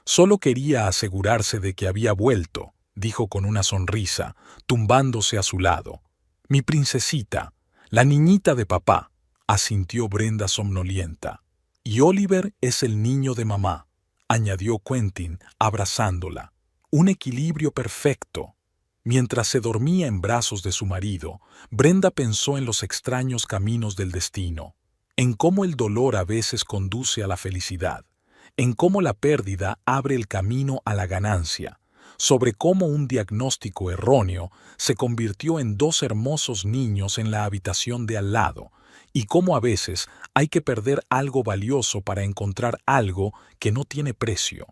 Solo quería asegurarse de que había vuelto, dijo con una sonrisa, tumbándose a su lado. Mi princesita, la niñita de papá, asintió Brenda somnolienta. Y Oliver es el niño de mamá, añadió Quentin, abrazándola. Un equilibrio perfecto. Mientras se dormía en brazos de su marido, Brenda pensó en los extraños caminos del destino, en cómo el dolor a veces conduce a la felicidad, en cómo la pérdida abre el camino a la ganancia, sobre cómo un diagnóstico erróneo se convirtió en dos hermosos niños en la habitación de al lado, y cómo a veces hay que perder algo valioso para encontrar algo que no tiene precio.